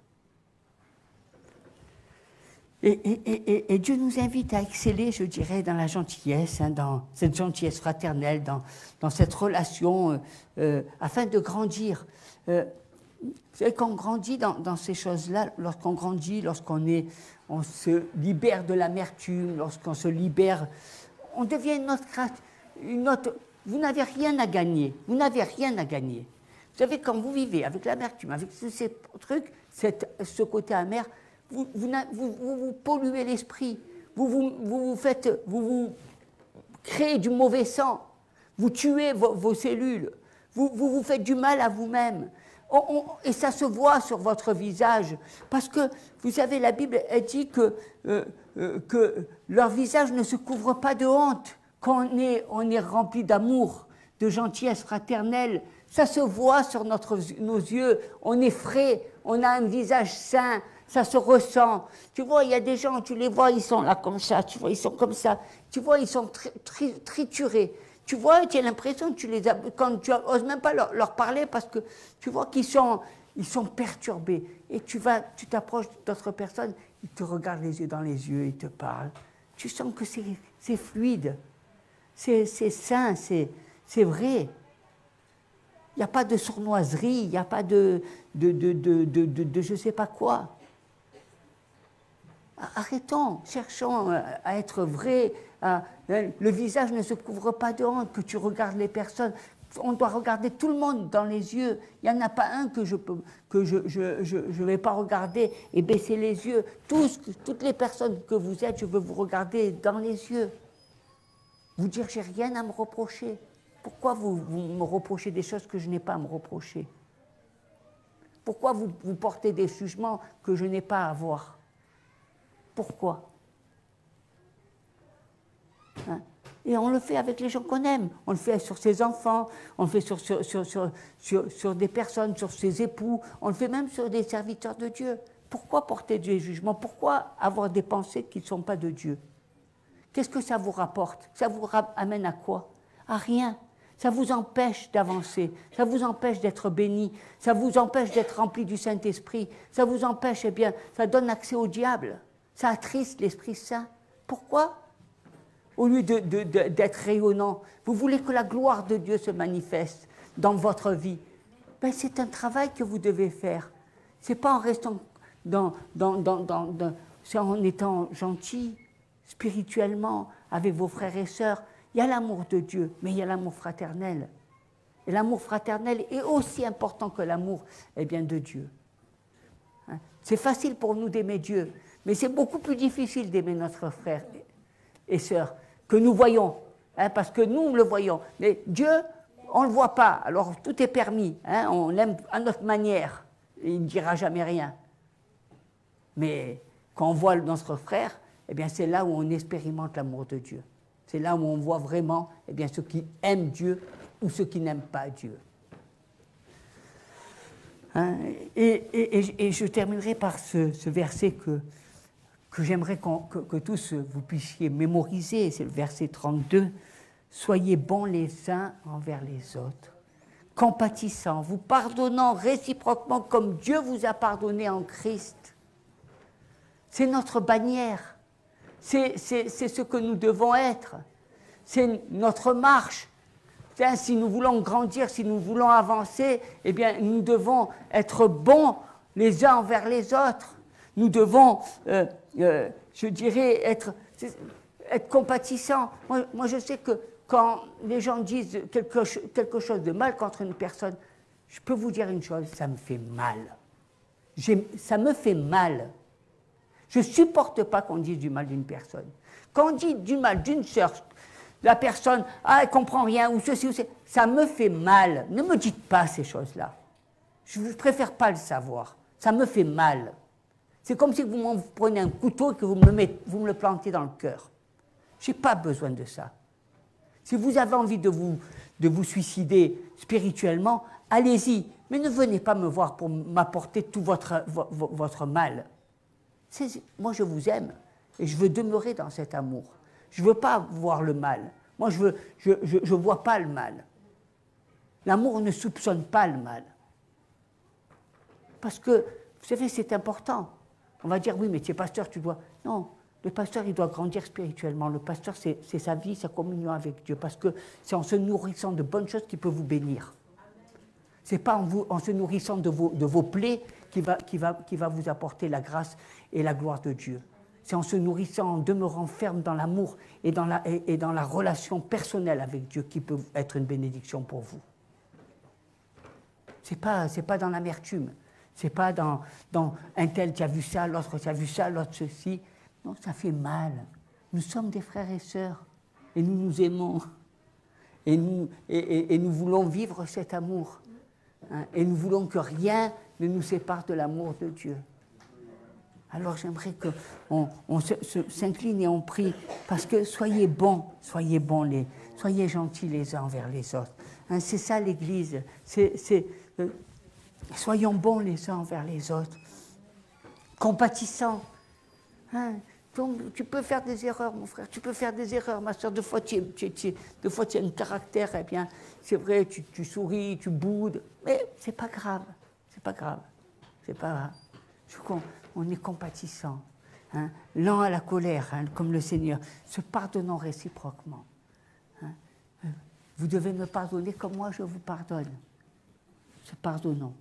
Et Dieu nous invite à exceller, je dirais, dans la gentillesse, dans cette gentillesse fraternelle, dans cette relation, afin de grandir. Vous savez, quand on grandit dans ces choses-là, lorsqu'on grandit, on se libère de l'amertume, lorsqu'on se libère... On devient une autre... Vous n'avez rien à gagner. Vous n'avez rien à gagner. Vous savez, quand vous vivez avec l'amertume, avec tous ces trucs, ce côté amer, vous polluez l'esprit. Vous créez du mauvais sang. Vous tuez vos cellules. Vous faites du mal à vous-même. Et ça se voit sur votre visage. Parce que, vous savez, la Bible elle dit que leur visage ne se couvre pas de honte. Quand on est rempli d'amour, de gentillesse fraternelle, ça se voit sur nos yeux. On est frais, on a un visage sain, ça se ressent. Tu vois, il y a des gens, tu les vois, ils sont là comme ça, tu vois, ils sont comme ça. Tu vois, ils sont triturés. Tu vois, tu as l'impression que quand tu n'oses même pas leur parler parce que tu vois qu'ils sont perturbés. Et tu t'approches d'autres personnes, ils te regardent les yeux dans les yeux, ils te parlent. Tu sens que c'est fluide, c'est sain, c'est vrai. Il n'y a pas de sournoiserie, il n'y a pas de je ne sais pas quoi. Arrêtons, cherchons à être vrais. Le visage ne se couvre pas de honte, que tu regardes les personnes. On doit regarder tout le monde dans les yeux. Il n'y en a pas un que je vais pas regarder et baisser les yeux. Toutes les personnes que vous êtes, je veux vous regarder dans les yeux. Vous dire, j'ai rien à me reprocher. Pourquoi vous me reprochez des choses que je n'ai pas à me reprocher? Pourquoi vous portez des jugements que je n'ai pas à avoir? Pourquoi? Hein? Et on le fait avec les gens qu'on aime. On le fait sur ses enfants, on le fait sur des personnes, sur ses époux, on le fait même sur des serviteurs de Dieu. Pourquoi porter des jugements? Pourquoi avoir des pensées qui ne sont pas de Dieu? Qu'est-ce que ça vous rapporte? Ça vous amène à quoi? À rien. Ça vous empêche d'avancer, ça vous empêche d'être béni, ça vous empêche d'être rempli du Saint-Esprit, ça vous empêche, eh bien, ça donne accès au diable, ça attriste l'Esprit Saint. Pourquoi? Au lieu d'être rayonnant, vous voulez que la gloire de Dieu se manifeste dans votre vie. Ben, c'est un travail que vous devez faire. Ce n'est pas en restant c'est en étant gentil, spirituellement, avec vos frères et sœurs. Il y a l'amour de Dieu, mais il y a l'amour fraternel. Et l'amour fraternel est aussi important que l'amour, eh bien, de Dieu. Hein? C'est facile pour nous d'aimer Dieu, mais c'est beaucoup plus difficile d'aimer notre frère et sœur que nous voyons, hein, parce que nous le voyons. Mais Dieu, on ne le voit pas, alors tout est permis. Hein, on l'aime à notre manière, et il ne dira jamais rien. Mais quand on voit notre frère, eh bien, c'est là où on expérimente l'amour de Dieu. C'est là où on voit vraiment, eh bien, ceux qui aiment Dieu ou ceux qui n'aiment pas Dieu. Hein? Et je terminerai par ce verset que j'aimerais que tous vous puissiez mémoriser. C'est le verset 32. « Soyez bons les uns envers les autres, compatissants, vous pardonnant réciproquement comme Dieu vous a pardonné en Christ. » C'est notre bannière. C'est ce que nous devons être. C'est notre marche. Si nous voulons grandir, si nous voulons avancer, eh bien, nous devons être bons les uns envers les autres. Nous devons, je dirais, être compatissants. Moi, je sais que quand les gens disent quelque chose de mal contre une personne, je peux vous dire une chose, ça me fait mal. Ça me fait mal. Je ne supporte pas qu'on dise du mal d'une personne. Quand on dit du mal d'une sœur, la personne, elle ne comprend rien, ou ceci, ou ceci, ça me fait mal. Ne me dites pas ces choses-là. Je ne préfère pas le savoir. Ça me fait mal. C'est comme si vous prenez un couteau et que vous me le plantez dans le cœur. Je n'ai pas besoin de ça. Si vous avez envie de vous suicider spirituellement, allez-y. Mais ne venez pas me voir pour m'apporter tout votre mal. Moi, je vous aime et je veux demeurer dans cet amour. Je ne veux pas voir le mal. Moi, je vois pas le mal. L'amour ne soupçonne pas le mal. Parce que, vous savez, c'est important. On va dire, oui, mais tu es pasteur, tu dois... Non, le pasteur, il doit grandir spirituellement. Le pasteur, c'est sa vie, sa communion avec Dieu. Parce que c'est en se nourrissant de bonnes choses qu'il peut vous bénir. Ce n'est pas en se nourrissant de vos plaies qui va vous apporter la grâce et la gloire de Dieu. C'est en se nourrissant, en demeurant ferme dans l'amour et dans la relation personnelle avec Dieu qui peut être une bénédiction pour vous. C'est pas dans l'amertume. C'est pas dans un tel tu as vu ça, l'autre tu as vu ça, l'autre ceci. Non, ça fait mal. Nous sommes des frères et sœurs et nous nous aimons. Et nous voulons vivre cet amour. Hein, et nous voulons que rien ne nous sépare de l'amour de Dieu. Alors j'aimerais qu'on s'incline et on prie, parce que soyez bons, soyez gentils les uns envers les autres. Hein, c'est ça l'Église, soyons bons les uns envers les autres, compatissants. Hein, donc, tu peux faire des erreurs, mon frère, tu peux faire des erreurs, ma soeur, deux fois tu as un caractère, eh bien, c'est vrai, tu souris, tu boudes, mais c'est pas grave, c'est pas grave. On est compatissant, hein, lent à la colère, hein, comme le Seigneur, se pardonnant réciproquement. Hein. Vous devez me pardonner comme moi je vous pardonne. Se pardonnons.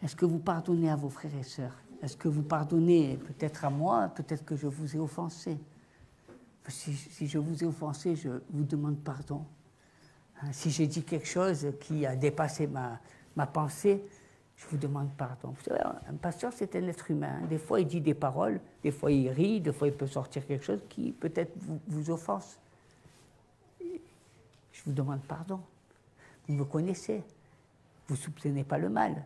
Est-ce que vous pardonnez à vos frères et sœurs? Est-ce que vous pardonnez peut-être à moi, peut-être que je vous ai offensé. Si je vous ai offensé, je vous demande pardon. Si j'ai dit quelque chose qui a dépassé ma pensée, je vous demande pardon. Vous savez, un pasteur, c'est un être humain. Des fois, il dit des paroles, des fois, il rit, des fois, il peut sortir quelque chose qui peut-être vous offense. Je vous demande pardon. Vous me connaissez. Vous ne soupçonnez pas le mal.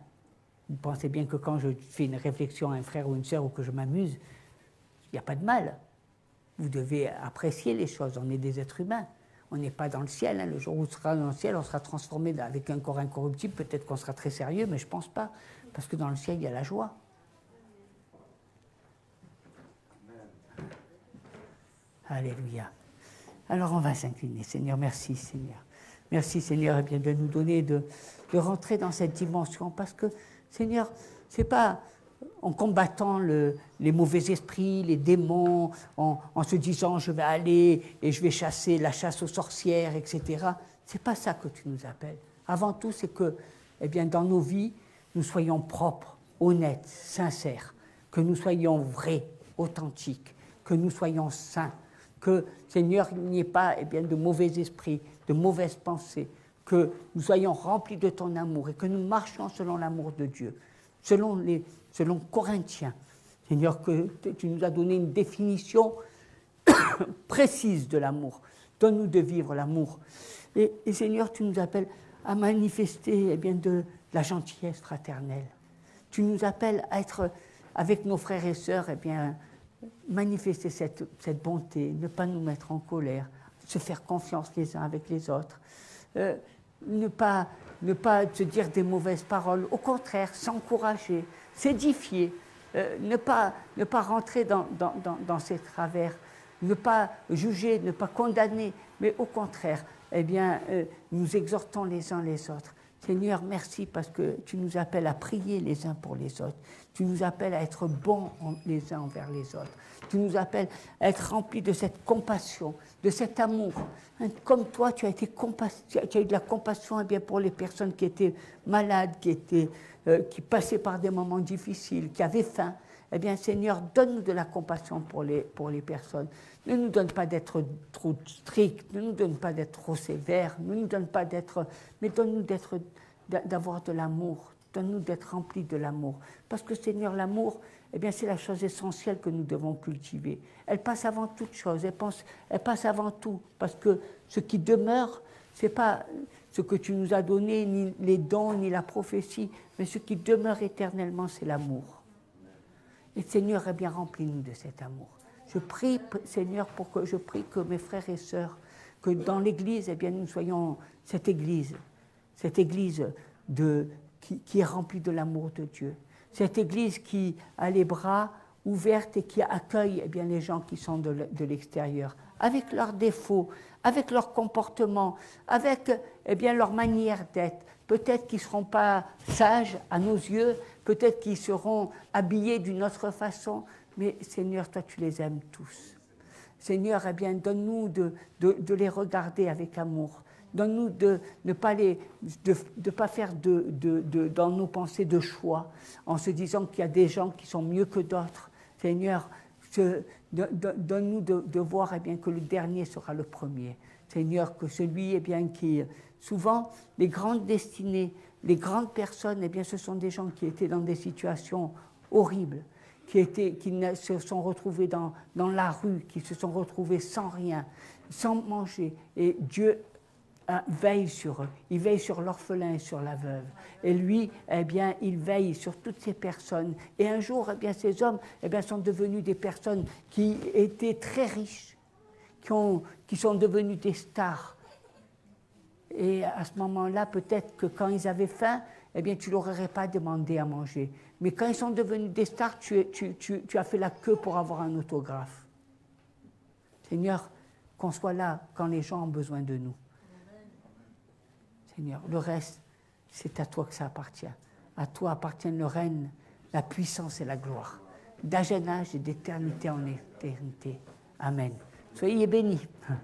Vous pensez bien que quand je fais une réflexion à un frère ou une sœur ou que je m'amuse, il n'y a pas de mal. Vous devez apprécier les choses. On est des êtres humains. On n'est pas dans le ciel. Hein. Le jour où on sera dans le ciel, on sera transformé avec un corps incorruptible. Peut-être qu'on sera très sérieux, mais je ne pense pas. Parce que dans le ciel, il y a la joie. Alléluia. Alors on va s'incliner. Seigneur, merci Seigneur. Merci Seigneur, eh bien, de nous donner de rentrer dans cette dimension. Parce que Seigneur, ce n'est pas en combattant les mauvais esprits, les démons, en se disant je vais aller et je vais chasser la chasse aux sorcières, etc. Ce n'est pas ça que tu nous appelles. Avant tout, c'est que eh bien, dans nos vies, nous soyons propres, honnêtes, sincères, que nous soyons vrais, authentiques, que nous soyons saints, que, Seigneur, il n'y ait pas eh bien, de mauvais esprits, de mauvaises pensées, que nous soyons remplis de ton amour et que nous marchions selon l'amour de Dieu, selon Corinthiens. Seigneur, que tu nous as donné une définition précise de l'amour. Donne-nous de vivre l'amour. Et Seigneur, tu nous appelles à manifester eh bien, de la gentillesse fraternelle. Tu nous appelles à être avec nos frères et sœurs, eh bien, manifester cette bonté, ne pas nous mettre en colère, se faire confiance les uns avec les autres, ne pas se dire des mauvaises paroles, au contraire, s'encourager, s'édifier, ne pas rentrer dans ces travers, ne pas juger, ne pas condamner, mais au contraire, eh bien, nous exhortons les uns les autres. Seigneur, merci parce que tu nous appelles à prier les uns pour les autres. Tu nous appelles à être bons les uns envers les autres. Tu nous appelles à être remplis de cette compassion, de cet amour. Comme toi, tu as eu de la compassion eh bien, pour les personnes qui étaient malades, qui passaient par des moments difficiles, qui avaient faim. Eh bien, Seigneur, donne-nous de la compassion pour les personnes. Ne nous donne pas d'être trop strict, ne nous donne pas d'être trop sévère, ne nous donne pas d'être... Mais donne-nous d'avoir de l'amour, donne-nous d'être remplis de l'amour. Parce que, Seigneur, l'amour, eh bien, c'est la chose essentielle que nous devons cultiver. Elle passe avant toute chose, elle passe avant tout. Parce que ce qui demeure, ce n'est pas ce que tu nous as donné, ni les dons, ni la prophétie, mais ce qui demeure éternellement, c'est l'amour. Et Seigneur, eh bien, remplis-nous de cet amour. Je prie, Seigneur, je prie que mes frères et sœurs, que dans l'Église, eh bien, nous soyons cette Église qui est remplie de l'amour de Dieu. Cette Église qui a les bras ouverts et qui accueille eh bien, les gens qui sont de l'extérieur, avec leurs défauts, avec leur comportement, avec eh bien, leur manière d'être. Peut-être qu'ils ne seront pas sages à nos yeux, peut-être qu'ils seront habillés d'une autre façon, mais Seigneur, toi tu les aimes tous. Seigneur, eh bien, donne-nous de les regarder avec amour. Donne-nous de ne pas faire dans nos pensées de choix, en se disant qu'il y a des gens qui sont mieux que d'autres. Seigneur, donne-nous de voir eh bien, que le dernier sera le premier. Seigneur, que celui eh bien, qui... Souvent, les grandes destinées, les grandes personnes, eh bien, ce sont des gens qui étaient dans des situations horribles, qui se sont retrouvés dans la rue, qui se sont retrouvés sans rien, sans manger. Et Dieu veille sur eux. Il veille sur l'orphelin et sur la veuve. Et lui, eh bien, il veille sur toutes ces personnes. Et un jour, eh bien, ces hommes eh bien, sont devenus des personnes qui étaient très riches, qui sont devenus des stars. Et à ce moment-là, peut-être que quand ils avaient faim, eh bien, tu ne leur aurais pas demandé à manger. Mais quand ils sont devenus des stars, tu as fait la queue pour avoir un autographe. Seigneur, qu'on soit là quand les gens ont besoin de nous. Seigneur, le reste, c'est à toi que ça appartient. À toi appartiennent le règne, la puissance et la gloire, d'âge en âge et d'éternité en éternité. Amen. Soyez bénis. Amen.